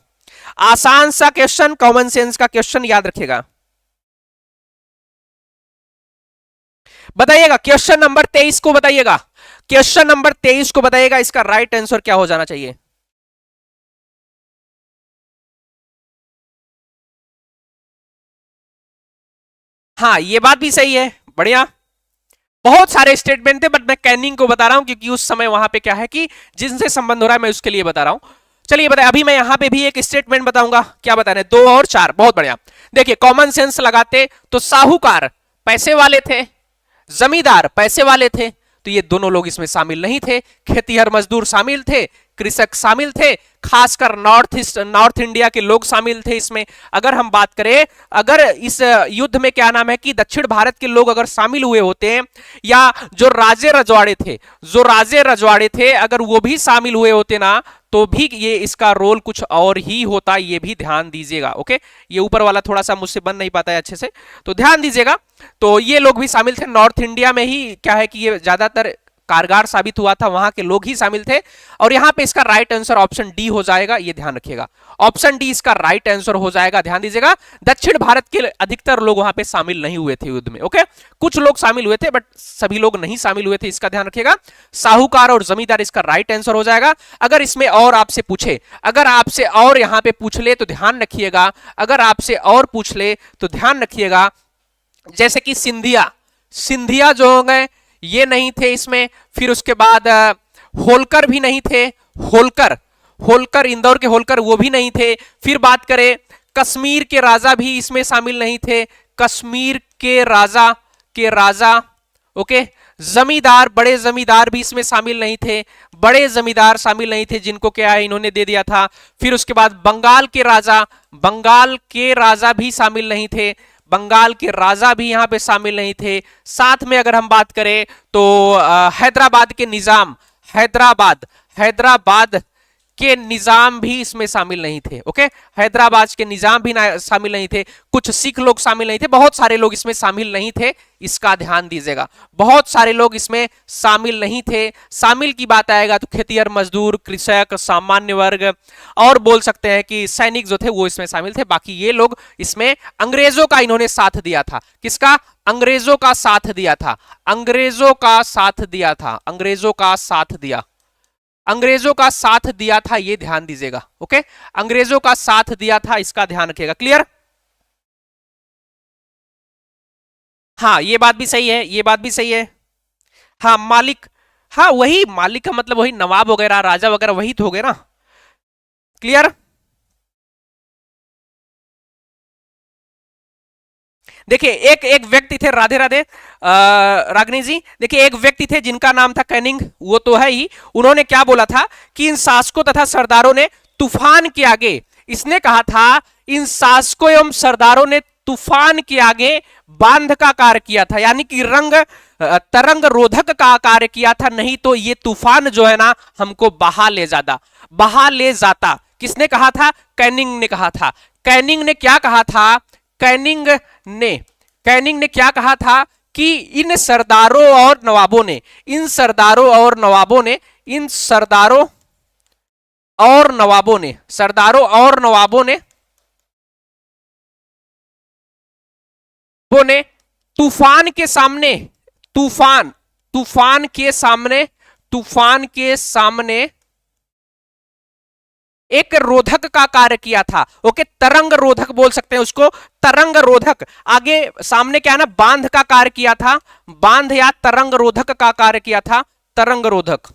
आसान सा क्वेश्चन, कॉमन सेंस का क्वेश्चन याद रखिएगा। बताइएगा क्वेश्चन नंबर 23 को बताइएगा, क्वेश्चन नंबर 23 को बताइएगा, इसका राइट आंसर क्या हो जाना चाहिए। हाँ ये बात भी सही है, बढ़िया। बहुत सारे स्टेटमेंट थे बट मैं कैनिंग को बता रहा हूं क्योंकि उस समय वहां पे क्या है कि जिनसे संबंध हो रहा है मैं उसके लिए बता रहा हूं। चलिए बताए, अभी मैं यहां पे भी एक स्टेटमेंट बताऊंगा। क्या बताने, 2 और 4, बहुत बढ़िया। देखिए कॉमन सेंस लगाते तो साहूकार पैसे वाले थे, जमींदार पैसे वाले थे, तो ये दोनों लोग इसमें शामिल नहीं थे। खेतीहर मजदूर शामिल थे, कृषक शामिल थे, खासकर नॉर्थ इंडिया के लोग शामिल थे इसमें। अगर हम बात करें, अगर इस युद्ध में क्या नाम है कि दक्षिण भारत के लोग अगर शामिल हुए होते हैं, या जो राजे रजवाड़े थे, जो राजे रजवाड़े थे अगर वो भी शामिल हुए होते ना, तो भी ये इसका रोल कुछ और ही होता। ये भी ध्यान दीजिएगा। ओके, ये ऊपर वाला थोड़ा सा मुझसे बन नहीं पाता है अच्छे से, तो ध्यान दीजिएगा। तो ये लोग भी शामिल थे। नॉर्थ इंडिया में ही क्या है कि ये ज्यादातर कारगर साबित हुआ था, वहां के लोग ही शामिल थे। और यहां पे इसका राइट आंसर ऑप्शन डी हो जाएगा, ये ध्यान रखिएगा। ऑप्शन डी इसका राइट आंसर हो जाएगा, ध्यान दीजिएगा। दक्षिण भारत के अधिकतर लोग वहां पे शामिल नहीं हुए थे युद्ध में। ओके, कुछ लोग शामिल हुए थे बट सभी लोग नहीं शामिल हुए थे, इसका ध्यान रखिएगा। साहूकार और जमींदार इसका राइट आंसर हो जाएगा। अगर इसमें और आपसे पूछे, अगर आपसे और यहां पे पूछ ले तो ध्यान रखिएगा, अगर आपसे और पूछ ले तो ध्यान रखिएगा, जैसे कि सिंधिया, सिंधिया जो हो गए ये नहीं थे इसमें। फिर उसके बाद होलकर भी नहीं थे, होलकर, होलकर इंदौर के होलकर वो भी नहीं थे। फिर बात करें कश्मीर के राजा भी इसमें शामिल नहीं थे, कश्मीर के राजा। ओके, जमींदार, बड़े जमींदार भी इसमें शामिल नहीं थे, बड़े जमींदार शामिल नहीं थे जिनको क्या है इन्होंने दे दिया था। फिर उसके बाद बंगाल के राजा, बंगाल के राजा भी शामिल नहीं थे, बंगाल के राजा भी यहां पे शामिल नहीं थे। साथ में अगर हम बात करें तो हैदराबाद के निजाम, हैदराबाद, हैदराबाद के निजाम भी इसमें शामिल नहीं थे। ओके, हैदराबाद के निजाम भी शामिल नहीं थे। कुछ सिख लोग शामिल नहीं थे, बहुत सारे लोग इसमें शामिल नहीं थे, इसका ध्यान दीजिएगा। बहुत सारे लोग इसमें शामिल नहीं थे। शामिल की बात आएगा तो खेतीहर मजदूर, कृषक, सामान्य वर्ग और बोल सकते हैं कि सैनिक जो थे वो इसमें शामिल थे। बाकी ये लोग इसमें अंग्रेजों का इन्होंने साथ दिया था। किसका? अंग्रेजों का साथ दिया था, अंग्रेजों का साथ दिया था, अंग्रेजों का साथ दिया, अंग्रेजों का साथ दिया था, ये ध्यान दीजिएगा। ओके, अंग्रेजों का साथ दिया था, इसका ध्यान रखिएगा। क्लियर? हाँ ये बात भी सही है, ये बात भी सही है। हाँ मालिक, हाँ वही मालिक का मतलब वही नवाब वगैरह, राजा वगैरह वही तो हो गए ना। क्लियर? देखिए एक एक व्यक्ति थे, राधे राधे रागनी जी, देखिए एक व्यक्ति थे जिनका नाम था कैनिंग, वो तो है ही। उन्होंने क्या बोला था कि इन शासकों तथा सरदारों ने तूफान के आगे, इसने कहा था इन शासकों एवं सरदारों ने तूफान के आगे बांध का कार्य किया था, यानी कि तरंग रोधक का कार्य किया था, नहीं तो ये तूफान जो है ना हमको बहा ले जाता, बहा ले जाता। किसने कहा था? कैनिंग ने कहा था। कैनिंग ने क्या कहा था? कैनिंग ने, कैनिंग ने क्या कहा था कि इन सरदारों और नवाबों ने, इन सरदारों और नवाबों ने, इन सरदारों और नवाबों ने, सरदारों और नवाबों ने, वो ने तूफान के सामने, तूफान, तूफान के सामने, तूफान के सामने एक रोधक का कार्य किया था। ओके, तरंग रोधक बोल सकते हैं उसको, तरंग रोधक। आगे सामने क्या है ना, बांध का कार्य किया था, बांध या तरंग रोधक का कार्य किया था, तरंग रोधक,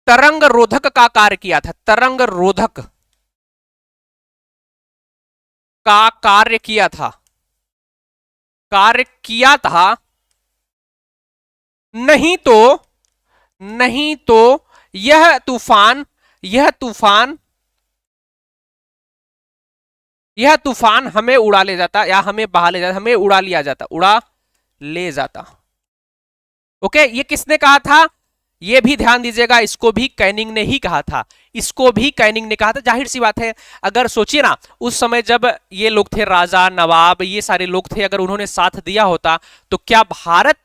तरंग रोधक का कार्य किया था, तरंग रोधक का कार्य किया था। कार्य किया था, नहीं तो यह तूफान हमें उड़ा ले जाता, या हमें बहा ले जाता, हमें उड़ा लिया जाता, उड़ा ले जाता। ओके, ये किसने कहा था? ये भी ध्यान दीजिएगा, इसको भी कैनिंग ने ही कहा था, इसको भी कैनिंग ने कहा था। जाहिर सी बात है, अगर सोचिए ना, उस समय जब ये लोग थे, राजा नवाब, ये सारे लोग थे, अगर उन्होंने साथ दिया होता तो क्या भारत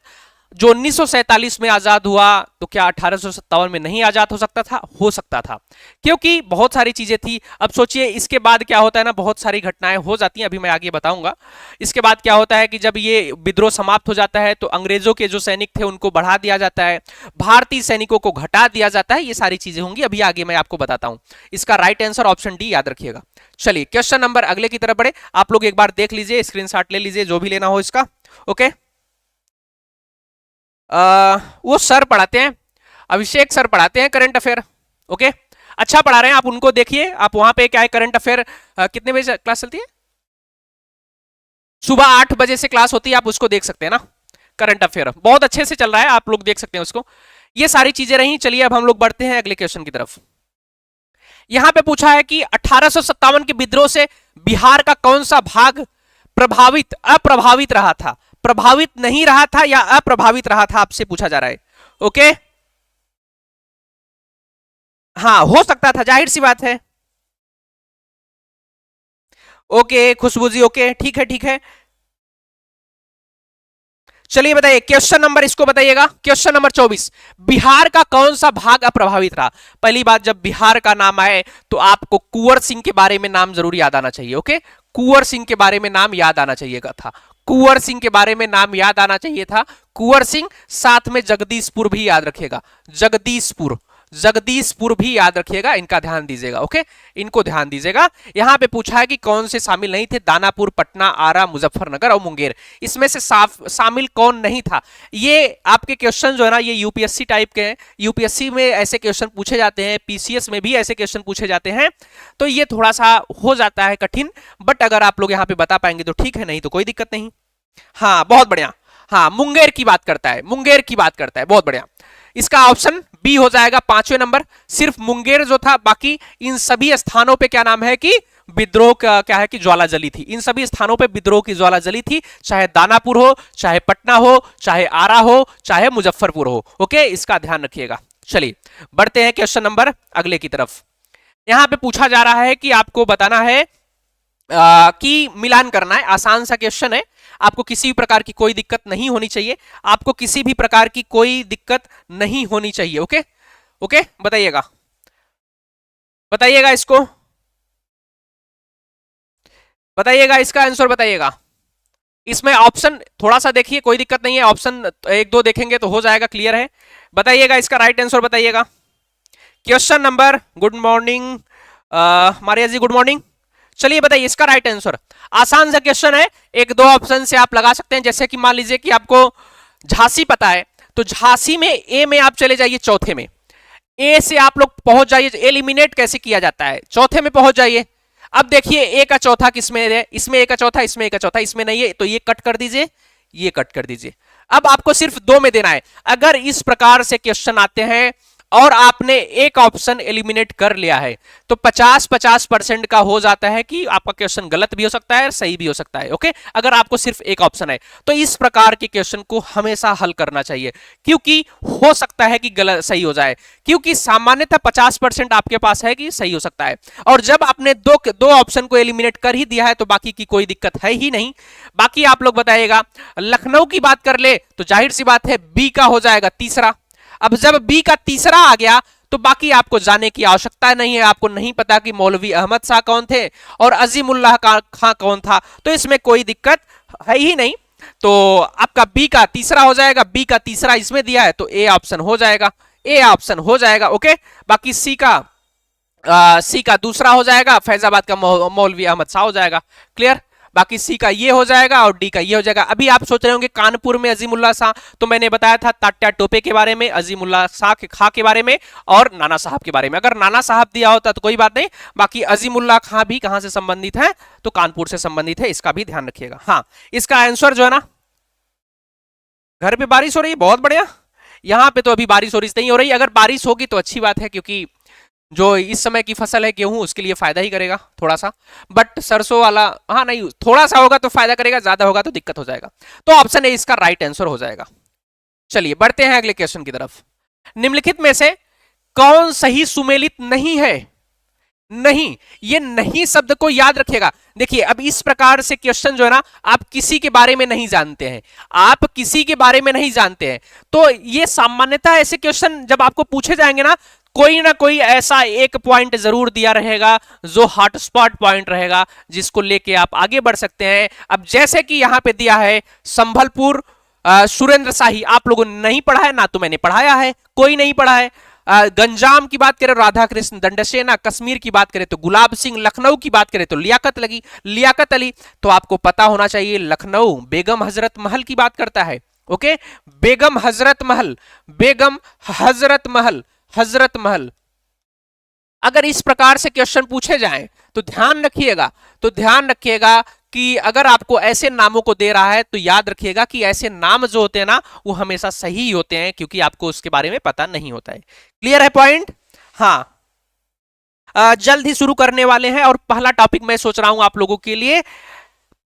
जो 1947 में आजाद हुआ, तो क्या 1857 में नहीं आजाद हो सकता था? हो सकता था, क्योंकि बहुत सारी चीजें थी। अब सोचिए, इसके बाद क्या होता है ना, बहुत सारी घटनाएं हो जाती हैं, अभी मैं आगे बताऊंगा। इसके बाद क्या होता है कि जब ये विद्रोह समाप्त हो जाता है तो अंग्रेजों के जो सैनिक थे उनको बढ़ा दिया जाता है, भारतीय सैनिकों को घटा दिया जाता है, ये सारी चीजें होंगी, अभी आगे मैं आपको बताता हूं। इसका राइट आंसर ऑप्शन डी याद रखिएगा। चलिए क्वेश्चन नंबर अगले की तरफ बढ़े, आप लोग एक बार देख लीजिए, स्क्रीनशॉट ले लीजिए, जो भी लेना हो इसका। ओके, वो सर पढ़ाते हैं, अभिषेक सर पढ़ाते हैं करंट अफेयर। ओके, अच्छा पढ़ा रहे हैं, आप उनको देखिए। आप वहां पे क्या है, करंट अफेयर कितने बजे क्लास चलती है? सुबह 8 बजे से क्लास होती है, आप उसको देख सकते हैं ना। करंट अफेयर बहुत अच्छे से चल रहा है, आप लोग देख सकते हैं उसको। ये सारी चीजें रही। चलिए अब हम लोग बढ़ते हैं अगले क्वेश्चन की तरफ। यहां पे पूछा है कि 1857 के विद्रोह से बिहार का कौन सा भाग अप्रभावित रहा था? प्रभावित नहीं रहा था या अप्रभावित रहा था, आपसे पूछा जा रहा है। ओके, हाँ हो सकता था, जाहिर सी बात है। ओके खुशबू जी, ओके ठीक है ठीक है। चलिए बताइए क्वेश्चन नंबर, इसको बताइएगा, क्वेश्चन नंबर 24, बिहार का कौन सा भाग अप्रभावित रहा? पहली बात, जब बिहार का नाम आए तो आपको कुंवर सिंह के बारे में नाम जरूर याद आना चाहिए। ओके, कुंवर सिंह के बारे में नाम याद आना चाहिए था, कुंवर सिंह के बारे में नाम याद आना चाहिए था, कुंवर सिंह। साथ में जगदीशपुर भी याद रखिएगा, जगदीशपुर भी याद रखिएगा, इनका ध्यान दीजिएगा। ओके, इनको ध्यान दीजिएगा। यहां पे पूछा है कि कौन से शामिल नहीं थे? दानापुर, पटना, आरा, मुजफ्फरनगर और मुंगेर। इसमें से शामिल कौन नहीं था? ये आपके क्वेश्चन जो है ना, ये यूपीएससी टाइप के हैं, यूपीएससी में ऐसे क्वेश्चन पूछे जाते हैं, पीसीएस में भी ऐसे क्वेश्चन पूछे जाते हैं, तो ये थोड़ा सा हो जाता है कठिन, बट अगर आप लोग यहां पे बता पाएंगे तो ठीक है, नहीं तो कोई दिक्कत नहीं। हाँ बहुत बढ़िया, हाँ मुंगेर की बात करता है, मुंगेर की बात करता है, बहुत बढ़िया। इसका ऑप्शन बी हो जाएगा 5वें नंबर। सिर्फ मुंगेर जो था, बाकी इन सभी स्थानों पे क्या नाम है कि विद्रोह का क्या है कि ज्वाला जली थी। इन सभी स्थानों पे विद्रोह की ज्वाला जली थी, चाहे दानापुर हो, चाहे पटना हो, चाहे आरा हो, चाहे मुजफ्फरपुर हो। ओके, इसका ध्यान रखिएगा। चलिए बढ़ते हैं क्वेश्चन नंबर अगले की तरफ। यहां पे पूछा जा रहा है कि आपको बताना है कि मिलान करना है। आसान सा क्वेश्चन है, आपको किसी भी प्रकार की कोई दिक्कत नहीं होनी चाहिए, आपको किसी भी प्रकार की कोई दिक्कत नहीं होनी चाहिए। ओके ओके, बताइएगा बताइएगा इसको, बताइएगा इसका आंसर बताइएगा। इसमें ऑप्शन थोड़ा सा देखिए, कोई दिक्कत नहीं है, ऑप्शन एक दो देखेंगे तो हो जाएगा, क्लियर है। बताइएगा इसका राइट आंसर बताइएगा। Question number, good morning Maria ji, good morning. चलिए बताइए इसका राइट आंसर। आसान सा क्वेश्चन है, एक दो ऑप्शन से आप लगा सकते हैं। जैसे कि मान लीजिए कि आपको झांसी पता है, तो झांसी में ए में आप चले जाइए, चौथे में ए से आप लोग पहुंच जाइए। एलिमिनेट कैसे किया जाता है, चौथे में पहुंच जाइए। अब देखिए ए का चौथा किसमें है, इसमें ए का चौथा, इसमें ए का चौथा, इसमें नहीं है, तो ये कट कर दीजिए, ये कट कर दीजिए। अब आपको सिर्फ दो में देना है। अगर इस प्रकार से क्वेश्चन आते हैं और आपने एक ऑप्शन एलिमिनेट कर लिया है, तो 50-50% का हो जाता है कि आपका क्वेश्चन गलत भी हो सकता है, सही भी हो सकता है। ओके, अगर आपको सिर्फ एक ऑप्शन है तो इस प्रकार के क्वेश्चन को हमेशा हल करना चाहिए, क्योंकि हो सकता है कि गलत सही हो जाए, क्योंकि सामान्यतः 50% आपके पास है कि सही हो सकता है। और जब आपने दो ऑप्शन को एलिमिनेट कर ही दिया है तो बाकी की कोई दिक्कत है ही नहीं। बाकी आप लोग बताइएगा। लखनऊ की बात कर ले तो जाहिर सी बात है बी का हो जाएगा तीसरा। अब जब बी का तीसरा आ गया तो बाकी आपको जाने की आवश्यकता नहीं है, आपको नहीं पता कि मौलवी अहमद शाह कौन थे और अजीमुल्लाह खां कौन था, तो इसमें कोई दिक्कत है ही नहीं। तो आपका बी का तीसरा हो जाएगा, बी का तीसरा इसमें दिया है तो ए ऑप्शन हो जाएगा, ए ऑप्शन हो जाएगा। ओके, बाकी सी का दूसरा हो जाएगा, फैजाबाद का मौलवी अहमद शाह हो जाएगा, क्लियर। बाकी सी का ये हो जाएगा और डी का ये हो जाएगा। अभी आप सोच रहे होंगे कानपुर में अजीमुल्लाह शाह, तो मैंने बताया था तात्या टोपे के बारे में, अजीमुल्लाह शाह खां के बारे में और नाना साहब के बारे में। अगर नाना साहब दिया होता तो कोई बात नहीं, बाकी अजीमुल्लाह खां भी कहां से संबंधित है, तो कानपुर से संबंधित है, इसका भी ध्यान रखिएगा। हाँ, इसका आंसर जो है ना घर पे बारिश हो रही है, बहुत बढ़िया। यहाँ पे तो अभी बारिश हो रही नहीं हो रही, अगर बारिश होगी तो अच्छी बात है, क्योंकि जो इस समय की फसल है गेहूं, उसके लिए फायदा ही करेगा थोड़ा सा। बट सरसों वाला, हाँ नहीं, थोड़ा सा होगा तो फायदा करेगा, ज्यादा होगा तो दिक्कत हो जाएगा। तो ऑप्शन ए इसका राइट आंसर हो जाएगा। चलिए बढ़ते हैं अगले क्वेश्चन की तरफ। निम्नलिखित में से कौन सही सुमेलित नहीं है? नहीं, ये नहीं शब्द को याद रखिएगा। देखिए अब इस प्रकार से क्वेश्चन जो है ना, आप किसी के बारे में नहीं जानते हैं, आप किसी के बारे में नहीं जानते हैं, तो ये सामान्यतः ऐसे क्वेश्चन जब आपको पूछे जाएंगे ना कोई ऐसा एक पॉइंट जरूर दिया रहेगा जो हॉटस्पॉट पॉइंट रहेगा, जिसको लेके आप आगे बढ़ सकते हैं। अब जैसे कि यहां पे दिया है संभलपुर सुरेंद्र शाही, आप लोगों ने नहीं पढ़ा है, ना तो मैंने पढ़ाया है, कोई नहीं पढ़ा है। गंजाम की बात करें राधा कृष्ण दंडसेना, कश्मीर की बात करें तो गुलाब सिंह, लखनऊ की बात करें तो लियाकत अली। तो आपको पता होना चाहिए लखनऊ बेगम हजरत महल की बात करता है। ओके, बेगम हजरत महल, बेगम हजरत महल। अगर इस प्रकार से क्वेश्चन पूछे जाएं तो ध्यान रखिएगा कि अगर आपको ऐसे नामों को दे रहा है तो याद रखिएगा कि ऐसे नाम जो होते हैं ना, वो हमेशा सही होते हैं, क्योंकि आपको उसके बारे में पता नहीं होता है। क्लियर है पॉइंट? हाँ, जल्द ही शुरू करने वाले हैं, और पहला टॉपिक मैं सोच रहा हूं आप लोगों के लिए,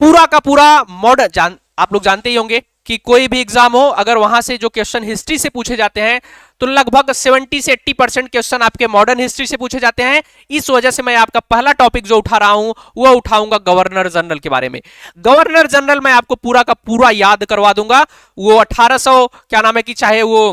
पूरा का पूरा मॉडर्न। आप लोग जानते ही होंगे कि कोई भी एग्जाम हो, अगर वहां से जो क्वेश्चन हिस्ट्री से पूछे जाते हैं तो लगभग 70 से 80% क्वेश्चन आपके मॉडर्न हिस्ट्री से पूछे जाते हैं। इस वजह से मैं आपका पहला टॉपिक जो उठा रहा हूं वो उठाऊंगा गवर्नर जनरल के बारे में। गवर्नर जनरल मैं आपको पूरा का पूरा याद करवा दूंगा। वो 1800 क्या नाम है कि चाहे वो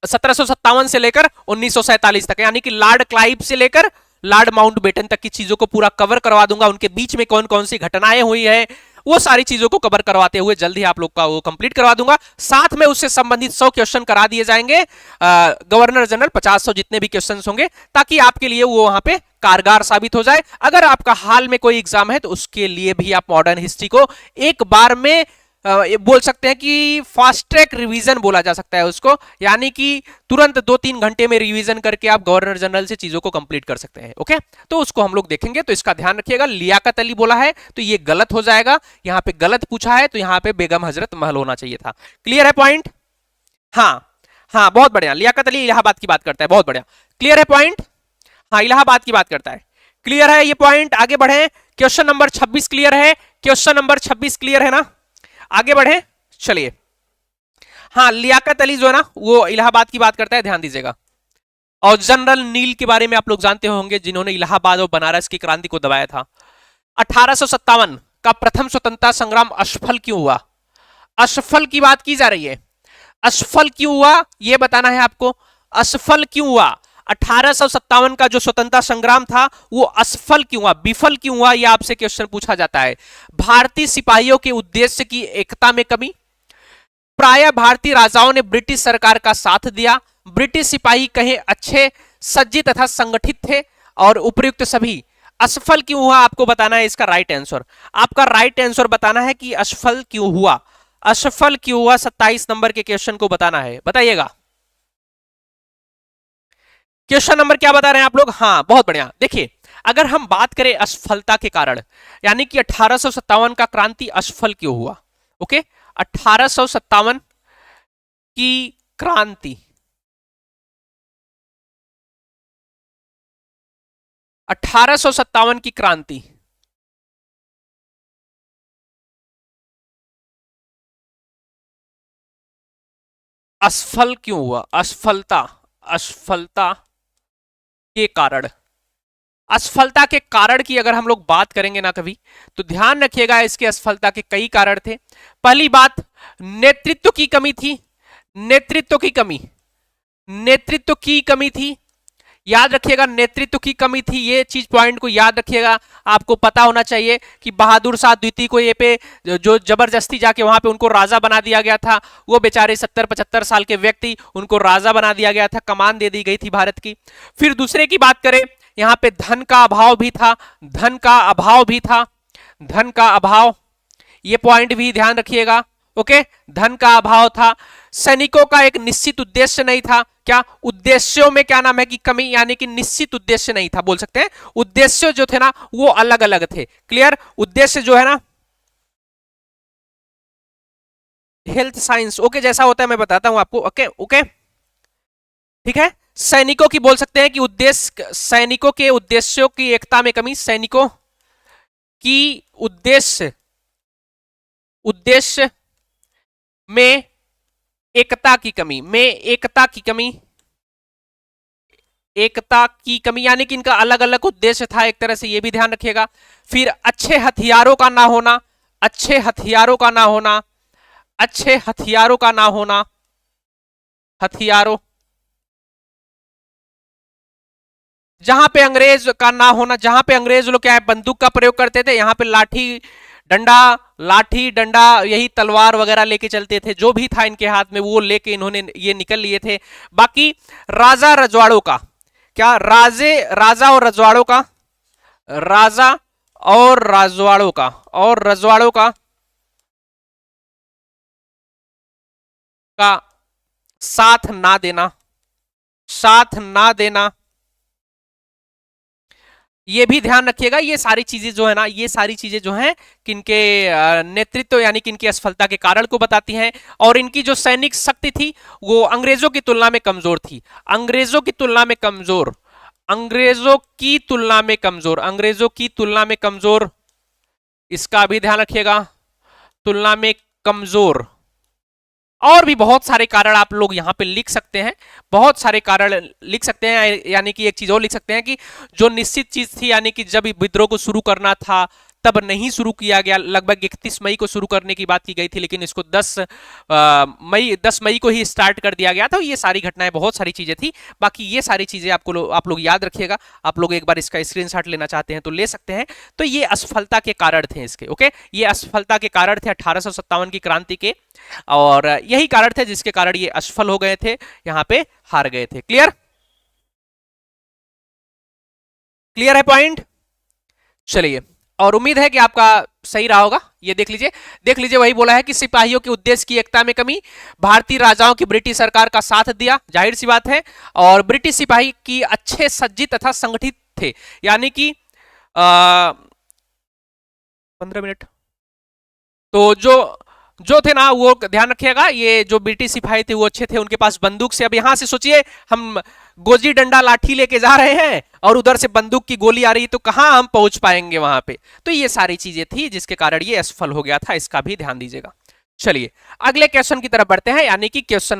1757 से लेकर 1947 तक, यानी कि लॉर्ड क्लाइव से लेकर लॉर्ड माउंटबेटन तक की चीजों को पूरा कवर करवा दूंगा। उनके बीच में कौन कौन सी घटनाएं हुई है, वो सारी चीजों को कवर करवाते हुए जल्द ही आप लोग का वो कंप्लीट करवा दूंगा। साथ में उससे संबंधित 100 क्वेश्चन करा दिए जाएंगे, गवर्नर जनरल 50-100 जितने भी क्वेश्चन होंगे, ताकि आपके लिए वो वहां पे कारगर साबित हो जाए। अगर आपका हाल में कोई एग्जाम है तो उसके लिए भी आप मॉडर्न हिस्ट्री को एक बार में बोल सकते हैं कि फास्ट ट्रैक रिवीजन बोला जा सकता है उसको, यानी कि तुरंत 2-3 घंटे में रिवीजन करके आप गवर्नर जनरल से चीजों को कंप्लीट कर सकते हैं। ओके, तो उसको हम लोग देखेंगे, तो इसका ध्यान रखिएगा। लियाकत अली बोला है तो ये गलत हो जाएगा, यहां पे गलत पूछा है तो यहां पे बेगम हजरत महल होना चाहिए था। क्लियर है पॉइंट? हाँ हाँ, बहुत बढ़िया। लियाकत अली इलाहाबाद की बात करता है, बहुत बढ़िया। क्लियर है पॉइंट? हाँ, इलाहाबाद की बात करता है। क्लियर है ये पॉइंट? आगे बढ़े, क्वेश्चन नंबर 26 क्लियर है? क्वेश्चन नंबर 26 क्लियर है ना? आगे बढ़े, चलिए। हाँ, लियाकत अली जो है ना वो इलाहाबाद की बात करता है, ध्यान दीजिएगा। और जनरल नील के बारे में आप लोग जानते होंगे, जिन्होंने इलाहाबाद और बनारस की क्रांति को दबाया था। 1857 का प्रथम स्वतंत्रता संग्राम असफल क्यों हुआ? असफल की बात की जा रही है, असफल क्यों हुआ यह बताना है आपको। असफल क्यों हुआ? 1857 का जो स्वतंत्रता संग्राम था वो असफल क्यों हुआ, विफल क्यों हुआ, यह आपसे क्वेश्चन पूछा जाता है। भारतीय सिपाहियों के उद्देश्य की एकता में कमी, प्राय भारतीय राजाओं ने ब्रिटिश सरकार का साथ दिया, ब्रिटिश सिपाही कहीं अच्छे सज्जित तथा संगठित थे, और उपयुक्त सभी। असफल क्यों हुआ आपको बताना है इसका राइट आंसर। आपका राइट आंसर बताना है कि असफल क्यों हुआ, असफल क्यों हुआ। 27 नंबर के क्वेश्चन को बताना है, बताइएगा। क्वेश्चन नंबर क्या बता रहे हैं आप लोग? हाँ, बहुत बढ़िया। देखिए, अगर हम बात करें असफलता के कारण, यानी कि 1857 का क्रांति असफल क्यों हुआ। ओके, 1857 की क्रांति, 1857 की क्रांति असफल क्यों हुआ? असफलता, असफलता के कारण, असफलता के कारण की अगर हम लोग बात करेंगे ना कभी, तो ध्यान रखिएगा इसके असफलता के कई कारण थे। पहली बात, नेतृत्व की कमी थी, नेतृत्व की कमी, नेतृत्व की कमी थी। याद रखिएगा, नेतृत्व की कमी थी, ये चीज पॉइंट को याद रखिएगा। आपको पता होना चाहिए कि बहादुर शाह द्वितीय को ये पे जो जबरदस्ती जाके वहां पे उनको राजा बना दिया गया था, वो बेचारे 70-75 साल के व्यक्ति, उनको राजा बना दिया गया था, कमान दे दी गई थी भारत की। फिर दूसरे की बात करें, यहां पे धन का अभाव भी था, धन का अभाव भी था, धन का अभाव, ये पॉइंट भी ध्यान रखिएगा। ओके, धन का अभाव था। सैनिकों का एक निश्चित उद्देश्य नहीं था। क्या उद्देश्यों में क्या नाम है कि कमी, यानी कि निश्चित उद्देश्य नहीं था, बोल सकते हैं। उद्देश्य जो थे ना वो अलग अलग थे। क्लियर? उद्देश्य जो है ना, हेल्थ साइंस, ओके, जैसा होता है मैं बताता हूं आपको। ओके ओके, ठीक है। सैनिकों की बोल सकते हैं कि उद्देश्य, सैनिकों के उद्देश्यों की एकता में कमी, सैनिकों की उद्देश्य, उद्देश्य में एकता की कमी, में एकता की कमी, एकता की कमी, यानी कि इनका अलग अलग उद्देश्य था एक तरह से, ये भी ध्यान रखिएगा। फिर अच्छे हथियारों का ना होना, अच्छे हथियारों का ना होना, अच्छे हथियारों का ना होना, हथियारों, जहां पे अंग्रेज का ना होना, जहां पे अंग्रेज लोग क्या है बंदूक का प्रयोग करते थे, यहां पे लाठी डंडा, लाठी डंडा, यही तलवार वगैरह लेके चलते थे, जो भी था इनके हाथ में वो लेके इन्होंने ये निकल लिए थे। बाकी राजा रजवाड़ों का, क्या राजे, राजा और रजवाड़ों का, राजा और रजवाड़ों का, और रजवाड़ों का साथ ना देना, साथ ना देना, ये भी ध्यान रखिएगा। ये सारी चीजें जो है ना, ये सारी चीजें जो हैं किनके नेतृत्व यानी कि इनकी असफलता के कारण को बताती हैं। और इनकी जो सैनिक शक्ति थी वो अंग्रेजों की तुलना में कमजोर थी, अंग्रेजों की तुलना में कमजोर, अंग्रेजों की तुलना में कमजोर, अंग्रेजों की तुलना में कमजोर, इसका भी ध्यान रखिएगा, तुलना में कमजोर। और भी बहुत सारे कारण आप लोग यहां पे लिख सकते हैं, बहुत सारे कारण लिख सकते हैं। यानी कि एक चीज और लिख सकते हैं कि जो निश्चित चीज थी, यानी कि जब विद्रोह को शुरू करना था तब नहीं शुरू किया गया, लगभग 31 मई को शुरू करने की बात की गई थी, लेकिन इसको 10 मई को ही स्टार्ट कर दिया गया था। ये सारी घटनाएं, बहुत सारी चीजें थी। बाकी ये सारी चीजें आपको आप लोग याद रखिएगा। आप लोग एक बार इसका स्क्रीनशॉट लेना चाहते हैं तो ले सकते हैं। तो ये असफलता के कारण थे इसके, ओके, ये असफलता के कारण थे 1857 की क्रांति के, और यही कारण थे जिसके कारण ये असफल हो गए थे, यहां पे हार गए थे। क्लियर, क्लियर है पॉइंट? चलिए, और उम्मीद है कि आपका सही रहा होगा। ये देख लीजिए, देख लीजिए, वही बोला है कि सिपाहियों के उद्देश्य की एकता में कमी, भारतीय राजाओं की ब्रिटिश सरकार का साथ दिया, जाहिर सी बात है, और ब्रिटिश सिपाही की अच्छे सज्जित तथा संगठित थे, यानी कि 15 मिनट, तो जो जो थे ना वो ध्यान रखिएगा, ये जो ब्रिटिश सिपाही थे वो अच्छे थे, उनके पास बंदूक से, अब यहां से सोचिए हम गोजी डंडा लाठी लेके जा रहे हैं और उधर से बंदूक की गोली आ रही, तो कहां हम पहुंच पाएंगे वहां पे। तो ये सारी चीजें थी जिसके कारण ये असफल हो गया था, इसका भी ध्यान दीजिएगा। चलिए अगले क्वेश्चन की तरफ बढ़ते हैं, यानी कि क्वेश्चन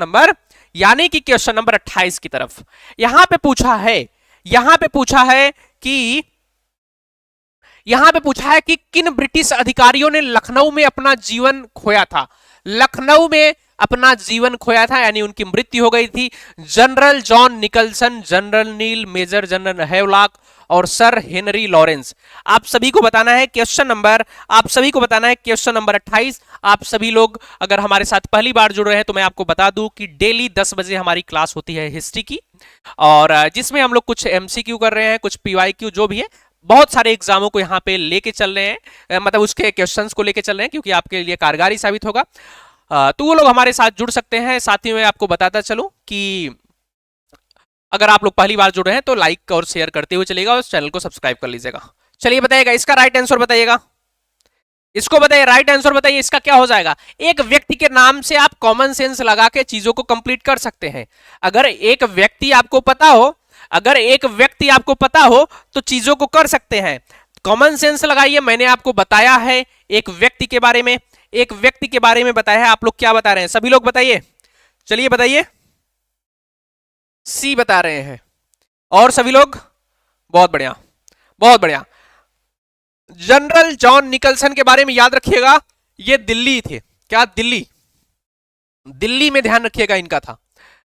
नंबर 28 की तरफ। यहां पे पूछा है, यहां पे पूछा है कि, यहां पे पूछा है कि किन ब्रिटिश अधिकारियों ने लखनऊ में अपना जीवन खोया था, लखनऊ में अपना जीवन खोया था, यानी उनकी मृत्यु हो गई थी। जनरल जॉन निकलसन, जनरल नील, मेजर जनरल हैवलॉक और सर हेनरी लॉरेंस। आप सभी को बताना है क्वेश्चन नंबर, आप सभी को बताना है क्वेश्चन नंबर 28। आप सभी लोग अगर हमारे साथ पहली बार जुड़ रहे हैं तो मैं आपको बता दूं कि डेली 10 बजे हमारी क्लास होती है हिस्ट्री की, और जिसमें हम लोग कुछ एमसीक्यू कर रहे हैं, कुछ पीवाईक्यू, जो भी है, बहुत सारे एग्जामों को यहाँ पे लेके चल रहे हैं, मतलब उसके क्वेश्चंस को लेके चल रहे हैं, क्योंकि आपके लिए कारगर साबित होगा। तो वो लोग हमारे साथ जुड़ सकते हैं। साथ ही में आपको बताता चलूं कि अगर आप लोग पहली बार जुड़ रहे हैं तो लाइक और शेयर करते हुए चलेगा और चैनल को सब्सक्राइब कर लीजिएगा। चलिए बताइएगा इसका राइट आंसर, बताइएगा इसको, बताइए राइट आंसर बताइए, इसका क्या हो जाएगा। एक व्यक्ति के नाम से आप कॉमन सेंस लगा के चीजों को कंप्लीट कर सकते हैं। अगर एक व्यक्ति आपको पता हो, अगर एक व्यक्ति आपको पता हो तो चीजों को कर सकते हैं। कॉमन सेंस लगाइए, मैंने आपको बताया है एक व्यक्ति के बारे में, एक व्यक्ति के बारे में बताया है। आप लोग क्या बता रहे हैं, सभी लोग बताइए, चलिए बताइए, सी बता रहे हैं, और सभी लोग, बहुत बढ़िया, बहुत बढ़िया। जनरल जॉन निकलसन के बारे में याद रखिएगा, ये दिल्ली थे, क्या दिल्ली, दिल्ली में ध्यान रखिएगा इनका था।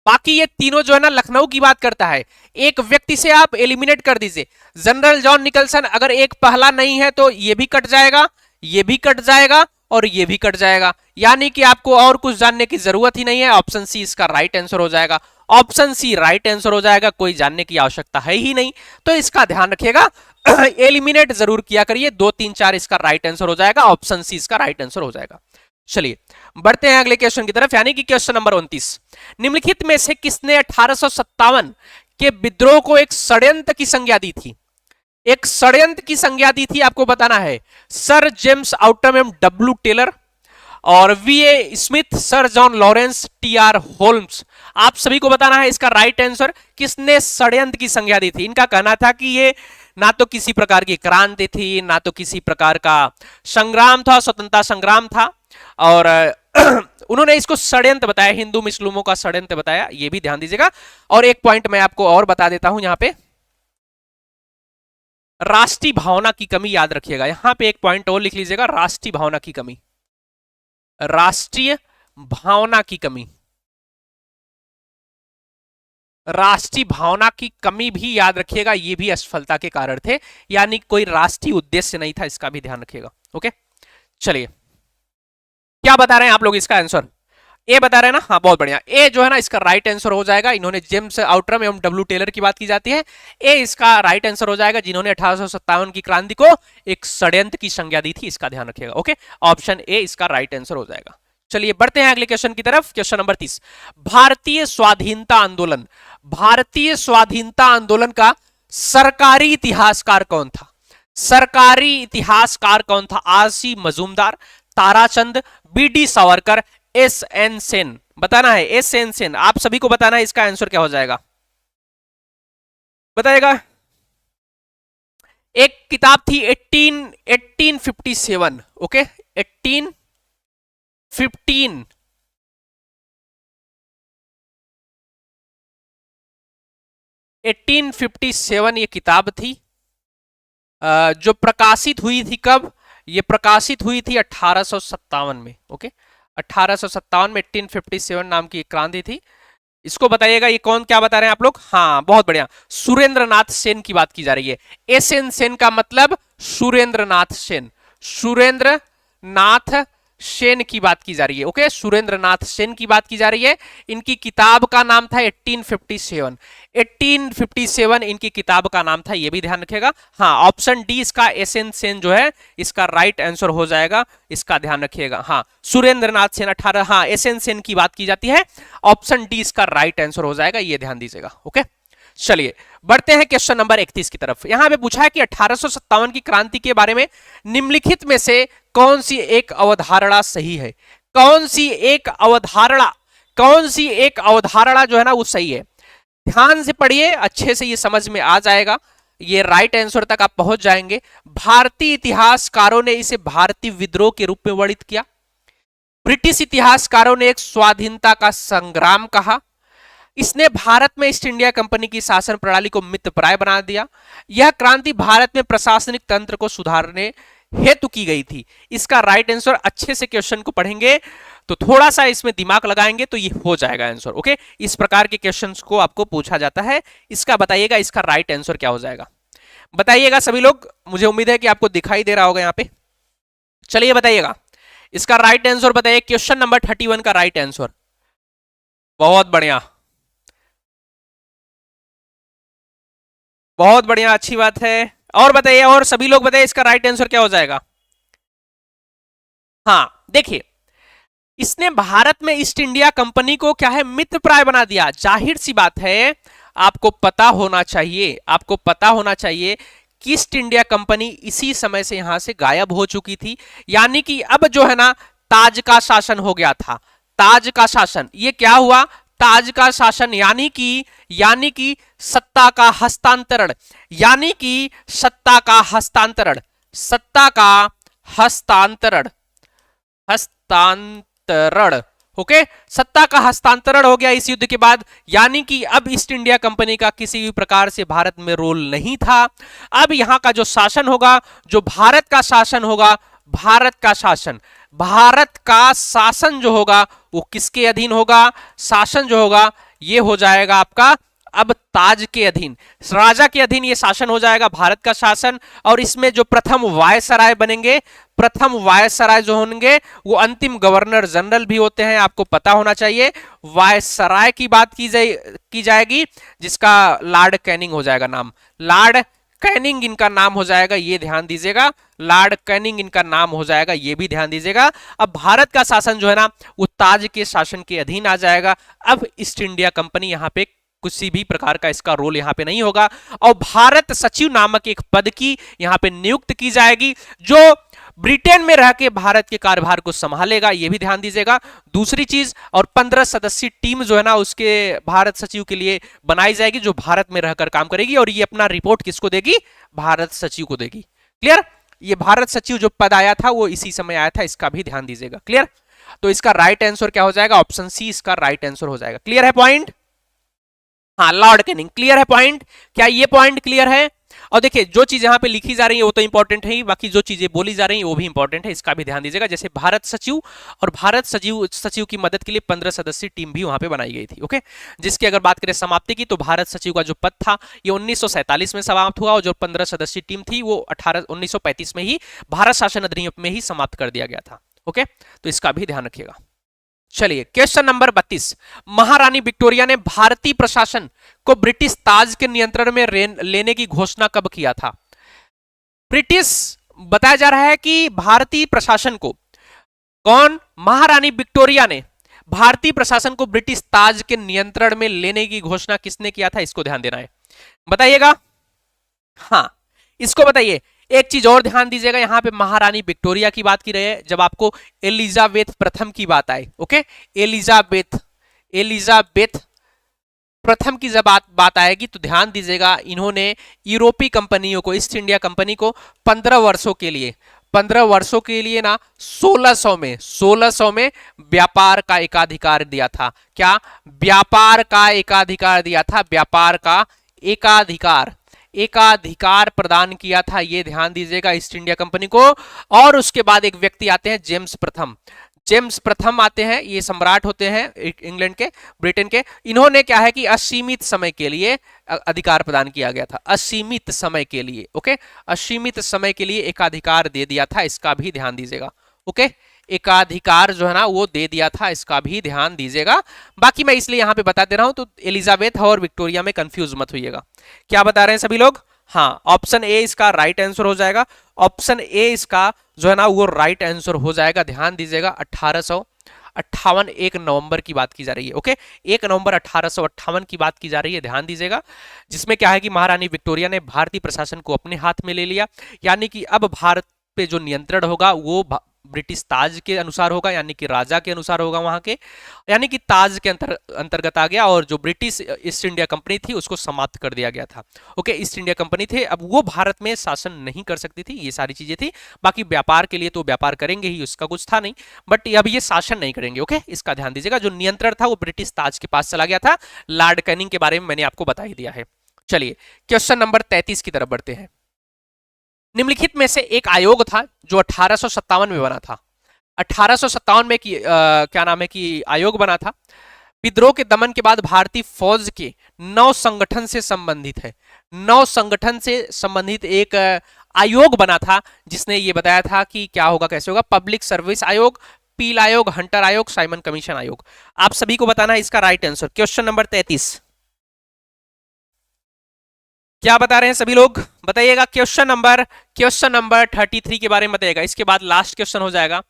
बाकी ये तीनों जो है ना लखनऊ की बात करता है। एक व्यक्ति से आप एलिमिनेट कर दीजिए, जनरल जॉन निकलसन, अगर एक पहला नहीं है तो ये भी कट जाएगा, ये भी कट जाएगा और ये भी कट जाएगा, यानी कि आपको और कुछ जानने की जरूरत ही नहीं है। ऑप्शन सी इसका राइट आंसर हो जाएगा, ऑप्शन सी राइट आंसर हो जाएगा, कोई जानने की आवश्यकता है ही नहीं। तो इसका ध्यान रखिएगा, एलिमिनेट जरूर किया करिए, 2 3 4 इसका राइट आंसर हो जाएगा, ऑप्शन सी इसका राइट आंसर हो जाएगा। चलिए बढ़ते हैं अगले क्वेश्चन की तरफ, यानी कि क्वेश्चन नंबर 29। निम्नलिखित में से किसने 1857 के विद्रोह को एक षड्यंत्र की संज्ञा दी थी, एक षड्यंत्र की संज्ञा दी थी, आपको बताना है। सर जेम्स आउटम एवं डब्ल्यू टेलर, और वीए Smith, sir John Lawrence, TR Holmes. आप सभी को बताना है इसका राइट आंसर किसने षड्यंत्र की संज्ञा दी थी। इनका कहना था कि ये ना तो किसी प्रकार की क्रांति थी, ना तो किसी प्रकार का संग्राम था, स्वतंत्रता संग्राम था, और उन्होंने इसको षड्यंत्र बताया, हिंदू मुस्लिमों का षड्यंत्र बताया, ये भी ध्यान दीजिएगा। और एक पॉइंट मैं आपको और बता देता हूं यहां पे, राष्ट्रीय भावना की कमी याद रखिएगा। यहां पे एक पॉइंट और लिख लीजिएगा, राष्ट्रीय भावना की कमी, राष्ट्रीय भावना की कमी, राष्ट्रीय भावना की कमी भी याद रखिएगा, ये भी असफलता के कारण थे, यानी कोई राष्ट्रीय उद्देश्य नहीं था, इसका भी ध्यान रखिएगा। ओके, चलिए क्या बता रहे हैं आप लोग इसका आंसर? ए बता रहे हैं ना, हाँ बहुत बढ़िया। ए जो है ना इसका राइट आंसर हो जाएगा। इन्होंने जेम्स आउटरम एवं डब्ल्यू टेलर की बात की जाती है, ए इसका राइट आंसर हो जाएगा, जिन्होंने 1857 की क्रांति को एक षड्यंत्र की संज्ञा दी थी, इसका ध्यान रखिएगा। ओके, ऑप्शन ए इसका राइट आंसर हो जाएगा। चलिए बढ़ते हैं अगले क्वेश्चन की तरफ। क्वेश्चन नंबर 30, भारतीय स्वाधीनता आंदोलन, भारतीय स्वाधीनता आंदोलन का सरकारी इतिहासकार कौन था? सरकारी इतिहासकार कौन था? R C Majumdar, Tarachand, B D Savarkar, S N Sen. बताना है, एस एन सेन। आप सभी को बताना है इसका आंसर क्या हो जाएगा, बताएगा। एक किताब थी 1857, ओके 1857 ये किताब थी, जो प्रकाशित हुई थी कब? ये प्रकाशित हुई थी 1857 में। ओके, 1857 में 1857 नाम की क्रांति थी। इसको बताइएगा ये कौन, क्या बता रहे हैं आप लोग? हाँ बहुत बढ़िया, सुरेंद्र नाथ सेन की बात की जा रही है। एस एन सेन का मतलब सुरेंद्र नाथ सेन, सुरेंद्र नाथ सेन की बात की जा रही है। ओके, सुरेंद्र नाथ सेन की बात की जा रही है। इनकी किताब का नाम था 1857, 1857 इनकी किताब का नाम था, ये भी ध्यान रखिएगा। हाँ, ऑप्शन डी इसका एस एन सेन जो है इसका राइट आंसर हो जाएगा, इसका ध्यान रखिएगा। हाँ, सुरेंद्र नाथ सेन 18, हाँ एस एन सेन की बात की जाती है, ऑप्शन डी इसका राइट आंसर हो जाएगा, ये ध्यान दीजिएगा। ओके, चलिए बढ़ते हैं क्वेश्चन नंबर 31 की तरफ। यहां पे पूछा है कि 1857 की क्रांति के बारे में निम्नलिखित में से कौन सी एक अवधारणा सही है? कौन सी एक अवधारणा, कौन सी एक अवधारणा जो है ना वो सही है? ध्यान से पढ़िए, अच्छे से ये समझ में आ जाएगा, ये राइट आंसर तक आप पहुंच जाएंगे। भारतीय इतिहासकारों ने इसे भारतीय विद्रोह के रूप में वर्णित किया, ब्रिटिश इतिहासकारों ने एक स्वाधीनता का संग्राम कहा, इसने भारत में ईस्ट इंडिया कंपनी की शासन प्रणाली को मितप्राय बना दिया, यह क्रांति भारत में प्रशासनिक तंत्र को सुधारने हेतु की गई थी। इसका राइट आंसर, अच्छे से क्वेश्चन को पढ़ेंगे तो थोड़ा सा इसमें दिमाग लगाएंगे तो ये हो जाएगा आंसर। ओके, इस प्रकार के क्वेश्चंस को आपको पूछा जाता है। इसका बताइएगा इसका राइट आंसर क्या हो जाएगा, बताइएगा सभी लोग। मुझे उम्मीद है कि आपको दिखाई दे रहा होगा यहाँ पे। चलिए बताइएगा इसका राइट आंसर, बताइए क्वेश्चन नंबर 31 का राइट आंसर। बहुत बढ़िया, बहुत बढ़िया, अच्छी बात है। और बताइए, और सभी लोग बताइए इसका राइट आंसर क्या हो जाएगा। हाँ देखिए, इसने भारत में ईस्ट इंडिया कंपनी को क्या है, मित्रप्राय बना दिया। जाहिर सी बात है, आपको पता होना चाहिए, आपको पता होना चाहिए कि ईस्ट इंडिया कंपनी इसी समय से यहां से गायब हो चुकी थी, यानी कि अब जो है ना ताज का शासन हो गया था। ताज का शासन, ये क्या हुआ, ताज का शासन, यानी कि सत्ता का हस्तांतरण, यानी कि सत्ता का हस्तांतरण, सत्ता का हस्तांतरण, हस्तांतरण। ओके, सत्ता का हस्तांतरण हो गया इस युद्ध के बाद, यानी कि अब ईस्ट इंडिया कंपनी का किसी भी प्रकार से भारत में रोल नहीं था। अब यहां का जो शासन होगा, जो भारत का शासन होगा, भारत का शासन, भारत का शासन जो होगा वो किसके अधीन होगा? शासन जो होगा ये हो जाएगा आपका अब ताज के अधीन, राजा के अधीन ये शासन हो जाएगा, भारत का शासन। और इसमें जो प्रथम वायसराय बनेंगे, प्रथम वायसराय जो होंगे वो अंतिम गवर्नर जनरल भी होते हैं, आपको पता होना चाहिए। वायसराय की बात की जाएगी, जिसका लॉर्ड कैनिंग हो जाएगा नाम, लॉर्ड कैनिंग इनका नाम हो जाएगा, ये ध्यान दीजिएगा। लॉर्ड कैनिंग इनका नाम हो जाएगा, ये भी ध्यान दीजिएगा। अब भारत का शासन जो है ना वो ताज के शासन के अधीन आ जाएगा। अब ईस्ट इंडिया कंपनी यहां पे किसी भी प्रकार का इसका रोल यहां पे नहीं होगा, और भारत सचिव नामक एक पद की यहां पे नियुक्त की जाएगी, जो ब्रिटेन में रह के भारत के कार्यभार को संभालेगा, ये भी ध्यान दीजिएगा। दूसरी चीज, और 15 सदस्यीय टीम जो है ना उसके भारत सचिव के लिए बनाई जाएगी, जो भारत में रहकर काम करेगी, और ये अपना रिपोर्ट किसको देगी? भारत सचिव को देगी। क्लियर? ये भारत सचिव जो पद आया था वो इसी समय आया था, इसका भी ध्यान दीजिएगा। क्लियर? तो इसका राइट आंसर क्या हो जाएगा? ऑप्शन सी इसका राइट आंसर हो जाएगा। क्लियर है पॉइंट? हाँ, लॉर्ड कैनिंग। क्लियर है पॉइंट? क्या ये पॉइंट क्लियर है? और देखिए जो चीज यहां पे लिखी जा रही है वो तो इंपॉर्टेंट है ही, बाकी जो चीजें बोली जा रही है वो भी इंपॉर्टेंट है, इसका भी ध्यान दीजिएगा। जैसे भारत सचिव, और भारत सचिव की मदद के लिए 15 सदस्यीय टीम भी वहां पे बनाई गई थी। ओके, जिसकी अगर बात करें समाप्ति की, तो भारत सचिव का जो पद था ये 1947 में समाप्त हुआ, और जो 15 सदस्यीय टीम थी वो 1935 में ही भारत शासन अधिनियम में ही समाप्त कर दिया गया था। ओके, तो इसका भी ध्यान रखिएगा। चलिए क्वेश्चन नंबर 32, महारानी विक्टोरिया ने भारतीय प्रशासन को ब्रिटिश ताज के नियंत्रण में लेने की घोषणा कब किया था? ब्रिटिश बताया जा रहा है कि भारतीय प्रशासन को कौन? महारानी विक्टोरिया ने भारतीय प्रशासन को ब्रिटिश ताज के नियंत्रण में लेने की घोषणा किसने किया था? इसको ध्यान देना है, बताइएगा। हाँ, इसको बताइए। एक चीज और ध्यान दीजिएगा, यहां पे महारानी विक्टोरिया की बात की रही है, जब आपको एलिजाबेथ प्रथम की बात आए, ओके, एलिजाबेथ प्रथम की जब बात आएगी तो ध्यान दीजिएगा, इन्होंने यूरोपीय कंपनियों को, ईस्ट इंडिया कंपनी को 15 वर्षों के लिए ना 1600 में व्यापार का एकाधिकार दिया था। क्या? व्यापार का एकाधिकार दिया था, व्यापार का एकाधिकार प्रदान किया था, ये ध्यान दीजिएगा ईस्ट इंडिया कंपनी को। और उसके बाद एक व्यक्ति आते हैं जेम्स प्रथम आते हैं, ये सम्राट होते हैं इंग्लैंड के, ब्रिटेन के। इन्होंने क्या है कि असीमित समय के लिए अधिकार प्रदान किया गया था, असीमित समय के लिए। ओके, असीमित समय के लिए एकाधिकार दे दिया था, इसका भी ध्यान दीजिएगा। ओके, एकाधिकार जो है ना वो दे दिया था, इसका भी ध्यान दीजिएगा। बाकी मैं इसलिए यहां पे बता दे रहा हूं, तो एलिजाबेथ और विक्टोरिया में कंफ्यूज मत होइएगा। क्या बता रहे हैं सभी लोग? हाँ, ऑप्शन ए इसका राइट आंसर हो जाएगा। ऑप्शन ए इसका जो है ना वो राइट आंसर हो जाएगा। ध्यान दीजिएगा, 1858 1 नवंबर की बात की जा रही है। ओके, 1 नवंबर 1858 की बात की जा रही है, ध्यान दीजिएगा। जिसमें क्या है कि महारानी विक्टोरिया ने भारतीय प्रशासन को अपने हाथ में ले लिया, यानी कि अब भारत पे जो नियंत्रण होगा वो ब्रिटिश ताज के अनुसार होगा, यानी कि राजा के अनुसार होगा वहां के, यानी कि ताज के अंतर्गत आ गया, और जो ब्रिटिश ईस्ट इंडिया कंपनी थी उसको समाप्त कर दिया गया था। ओके, ईस्ट इंडिया कंपनी थे, अब वो भारत में शासन नहीं कर सकती थी, ये सारी चीजें थी। बाकी व्यापार के लिए तो व्यापार करेंगे ही, उसका कुछ था नहीं, बट अब ये शासन नहीं करेंगे। ओके, इसका ध्यान दीजिएगा, जो नियंत्रण था वो ब्रिटिश ताज के पास चला गया था। लॉर्ड कैनिंग के बारे में मैंने आपको बता ही दिया है। चलिए क्वेश्चन नंबर 33 की तरफ बढ़ते हैं। निम्नलिखित में से एक आयोग था जो 1857 में बना था। 1857 में क्या नाम है कि आयोग बना था। विद्रोह के दमन के बाद भारतीय फौज के 9 संगठन से संबंधित है, 9 संगठन से संबंधित एक आयोग बना था, जिसने ये बताया था कि क्या होगा, कैसे होगा। पब्लिक सर्विस आयोग, पील आयोग, हंटर आयोग, साइमन कमीशन आयोग। आप सभी को बताना है इसका राइट आंसर। क्वेश्चन नंबर 33 क्या बता रहे हैं सभी लोग? बताइएगा। क्वेश्चन नंबर 33 के बारे में बताइएगा, इसके बाद लास्ट क्वेश्चन हो जाएगा।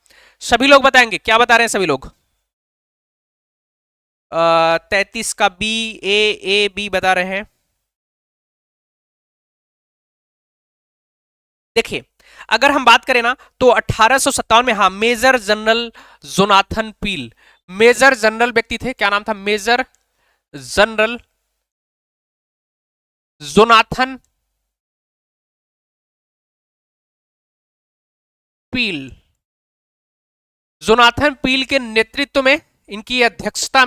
सभी लोग बताएंगे, क्या बता रहे हैं सभी लोग? 33 का ए बी बता रहे हैं। देखिए, अगर हम बात करें ना तो 1857 में, हाँ, मेजर जनरल जोनाथन पील, मेजर जनरल व्यक्ति थे, क्या नाम था? मेजर जनरल जोनाथन पील। जोनाथन पील के नेतृत्व में, इनकी अध्यक्षता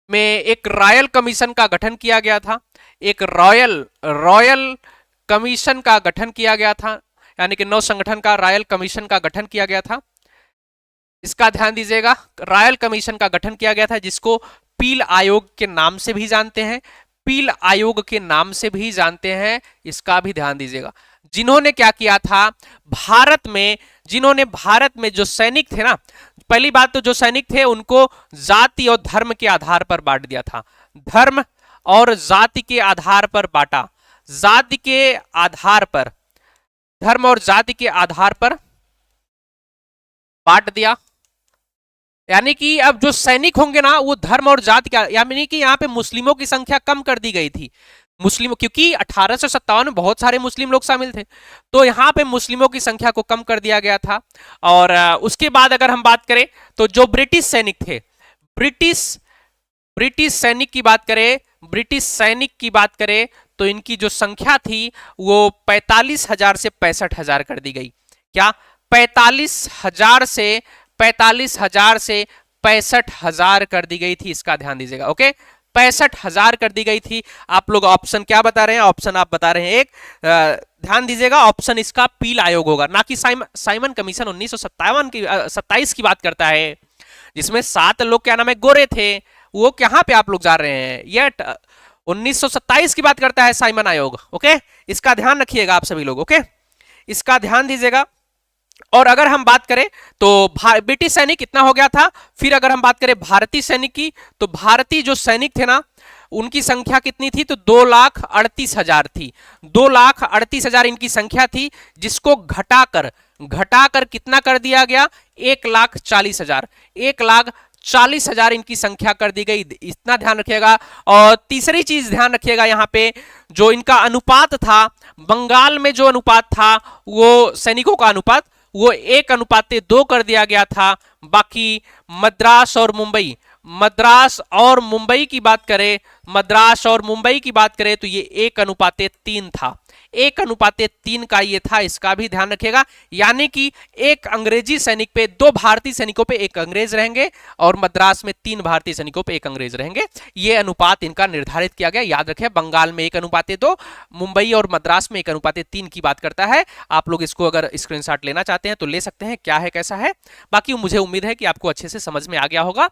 में एक रॉयल कमीशन का गठन किया गया था। एक रॉयल कमीशन का गठन किया गया था, यानी कि 9 संगठन का रॉयल कमीशन का गठन किया गया था। इसका ध्यान दीजिएगा, रॉयल कमीशन का गठन किया गया था, जिसको पील आयोग के नाम से भी जानते हैं, पील आयोग के नाम से भी जानते हैं, इसका भी ध्यान दीजिएगा। जिन्होंने क्या किया था, भारत में जो सैनिक थे ना, पहली बात तो जो सैनिक थे उनको जाति और धर्म के आधार पर बांट दिया था, धर्म और जाति के आधार पर बांटा, जाति के आधार पर, धर्म और जाति के आधार पर बांट दिया। यानी कि अब जो सैनिक होंगे ना वो धर्म और जाति का, यानी कि यहाँ पे मुस्लिमों की संख्या कम कर दी गई थी, मुस्लिम, क्योंकि 1857 में बहुत सारे मुस्लिम लोग शामिल थे, तो यहाँ पे मुस्लिमों की संख्या को कम कर दिया गया था। और उसके बाद अगर हम बात करें तो जो ब्रिटिश सैनिक थे, ब्रिटिश ब्रिटिश सैनिक की बात करें, ब्रिटिश सैनिक की बात करें तो इनकी जो संख्या थी वो 45,000 से 65,000 कर दी गई। क्या 45,000 से 45,000 से 65,000 कर दी गई थी, इसका ध्यान दीजिएगा। ओके, 65,000 कर दी गई थी। आप लोग ऑप्शन क्या बता रहे हैं? ऑप्शन आप बता रहे हैं एक, ध्यान दीजिएगा, ऑप्शन इसका पील आयोग होगा, ना कि साइमन कमीशन 1957 की 27 की बात करता है, जिसमें 7 लोग क्या नाम है गोरे थे। वो कहां पे आप लोग जा रहे हैं? ये 1927 की बात करता है साइमन आयोग। ओके, इसका ध्यान रखिएगा आप सभी लोग। ओके, इसका ध्यान दीजिएगा। और अगर हम बात करें तो ब्रिटिश सैनिक कितना हो गया था, फिर अगर हम बात करें भारतीय सैनिक की, तो भारतीय जो सैनिक थे ना उनकी संख्या कितनी थी? तो 2,38,000 थी। 2,38,000 इनकी संख्या थी, जिसको घटाकर घटाकर कितना कर दिया गया? 1,40,000। 1,40,000 इनकी संख्या कर दी गई, इतना ध्यान रखिएगा। और तीसरी चीज ध्यान रखिएगा, यहाँ पे जो इनका अनुपात था, बंगाल में जो अनुपात था वो सैनिकों का अनुपात वो 1:2 कर दिया गया था। बाकी मद्रास और मुंबई, मद्रास और मुंबई की बात करें, मद्रास और मुंबई की बात करें तो ये 1:3 था। 1:3 का ये था, इसका भी ध्यान रखिएगा। यानी कि एक अंग्रेजी सैनिक पे 2 भारतीय सैनिकों पे 1 अंग्रेज रहेंगे और मद्रास में 3 भारतीय सैनिकों पे 1 अंग्रेज रहेंगे। ये अनुपात इनका निर्धारित किया गया। याद रखें, बंगाल में 1:2, मुंबई और मद्रास में 1:3 की बात करता है। आप लोग इसको अगर स्क्रीनशॉट लेना चाहते हैं तो ले सकते हैं, क्या है कैसा है। बाकी मुझे उम्मीद है कि आपको अच्छे से समझ में आ गया होगा।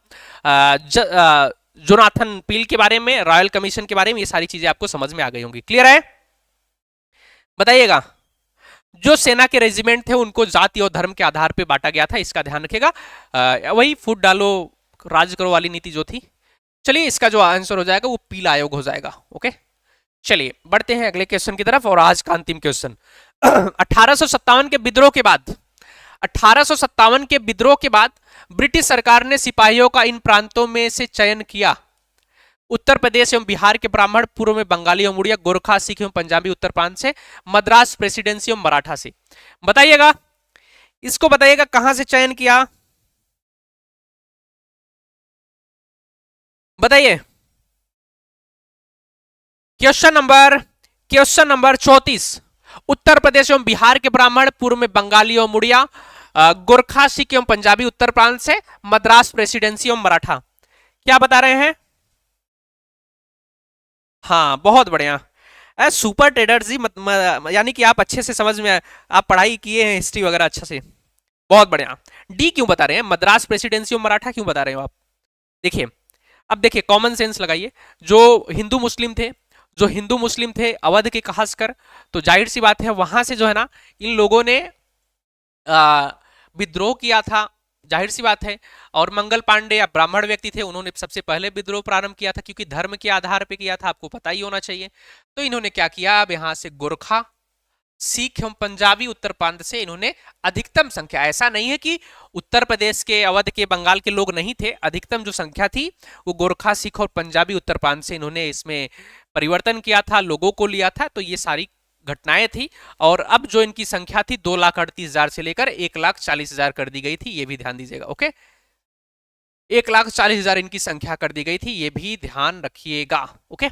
जोनाथन पील के बारे में, रॉयल कमीशन के बारे में, ये सारी चीजें आपको समझ में आ गई होंगी। क्लियर है? बताइएगा। जो सेना के रेजिमेंट थे उनको जाति और धर्म के आधार पे बांटा गया था, इसका ध्यान रखिएगा। वही फूट डालो राज करो वाली नीति जो थी। चलिए, इसका जो आंसर हो जाएगा वो पीला आयोग हो जाएगा। ओके, चलिए बढ़ते हैं अगले क्वेश्चन की तरफ। और आज का अंतिम क्वेश्चन 1857 के विद्रोह के बाद, 1857 के विद्रोह के बाद ब्रिटिश सरकार ने सिपाहियों का इन प्रांतों में से चयन किया। उत्तर प्रदेश एवं बिहार के ब्राह्मण, पूर्व में बंगाली एवं उड़िया, गोरखा, सिख एवं पंजाबी उत्तर प्रांत से, मद्रास प्रेसिडेंसी एवं मराठा से। बताइएगा, इसको बताइएगा कहां से चयन किया? बताइए। Question number 34। उत्तर प्रदेश एवं बिहार के ब्राह्मण, पूर्व में बंगाली एवं उड़िया, गोरखा, सिख एवं पंजाबी उत्तर प्रांत से, मद्रास प्रेसिडेंसी एवं मराठा। क्या बता रहे हैं? हाँ, बहुत बढ़िया। सुपर ट्रेडर जी, यानी कि आप अच्छे से समझ में, आप पढ़ाई किए हैं हिस्ट्री वगैरह अच्छा से, बहुत बढ़िया। डी क्यों बता रहे हैं? मद्रास प्रेसिडेंसी और मराठा क्यों बता रहे हो आप? देखिए, अब देखिए, कॉमन सेंस लगाइए। जो हिंदू मुस्लिम थे, जो हिंदू मुस्लिम थे अवध के खासकर, तो जाहिर सी बात है वहां से जो है ना इन लोगों ने विद्रोह किया था, जाहिर सी बात है। और मंगल पांडे या ब्राह्मण व्यक्ति थे, उन्होंने सबसे पहले विद्रोह प्रारंभ किया था, क्योंकि धर्म के आधार पे किया था, आपको पता ही होना चाहिए। तो इन्होंने क्या किया, अब यहां से गोरखा, सिख एवं पंजाबी उत्तर प्रांत से इन्होंने अधिकतम संख्या, ऐसा नहीं है कि उत्तर प्रदेश के, अवध के, बंगाल के लोग नहीं थे, अधिकतम जो संख्या थी वो गोरखा, सिख और पंजाबी उत्तर प्रांत से इन्होंने इसमें परिवर्तन किया था, लोगों को लिया था। तो ये सारी घटनाएं थी। और अब जो इनकी संख्या थी 2,38,000 से लेकर 1,40,000 कर दी गई थी, ये भी ध्यान दीजिएगा। ओके, 1,40,000 इनकी संख्या कर दी गई थी, ये भी ध्यान रखिएगा। ओके,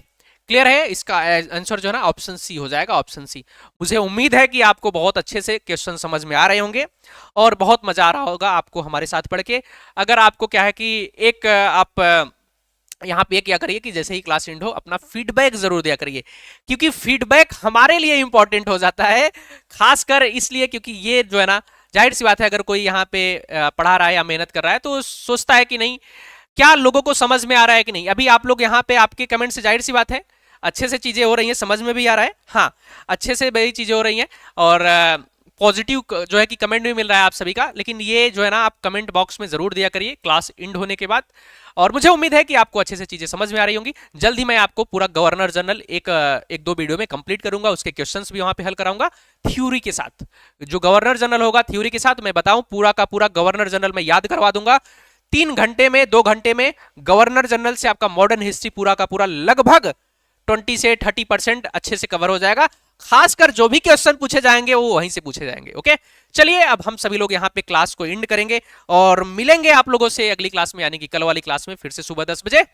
क्लियर है? इसका आंसर जो है ना ऑप्शन सी हो जाएगा, ऑप्शन सी। मुझे उम्मीद है कि आपको बहुत अच्छे से क्वेश्चन समझ में आ रहे होंगे और बहुत मजा आ रहा होगा आपको हमारे साथ पढ़ के। अगर आपको क्या है कि एक आप यहाँ पे क्या करिए कि जैसे ही क्लास एंड हो अपना फीडबैक जरूर दिया करिए, क्योंकि फीडबैक हमारे लिए इंपॉर्टेंट हो जाता है, खासकर इसलिए क्योंकि ये जो है ना, जाहिर सी बात है अगर कोई यहाँ पे पढ़ा रहा है या मेहनत कर रहा है तो सोचता है कि नहीं क्या लोगों को समझ में आ रहा है कि नहीं। अभी आप लोग यहाँ पे आपके कमेंट से जाहिर सी बात है अच्छे से चीजें हो रही हैं, समझ में भी आ रहा है, हाँ अच्छे से बड़ी चीजें हो रही हैं और पॉजिटिव जो है कि कमेंट भी मिल रहा है आप सभी का। लेकिन ये जो है ना आप कमेंट बॉक्स में जरूर दिया करिए क्लास एंड होने के बाद। और मुझे उम्मीद है कि आपको अच्छे से चीजें समझ में आ रही होंगी। जल्द ही मैं आपको पूरा गवर्नर जनरल एक दो वीडियो में कंप्लीट करूंगा, उसके क्वेश्चंस भी वहां पे हल कराऊंगा थ्योरी के साथ। जो गवर्नर जनरल होगा थ्योरी के साथ मैं बताऊं पूरा का पूरा गवर्नर जनरल मैं याद करवा दूंगा 3 घंटे में, 2 घंटे में गवर्नर जनरल से आपका मॉडर्न हिस्ट्री पूरा का पूरा लगभग 20 से 30% अच्छे से कवर हो जाएगा। खासकर जो भी क्वेश्चन पूछे जाएंगे वो वहीं से पूछे जाएंगे। ओके, चलिए अब हम सभी लोग यहाँ पे क्लास को एंड करेंगे और मिलेंगे आप लोगों से अगली क्लास में, यानी कि कल वाली क्लास में फिर से सुबह 10 बजे।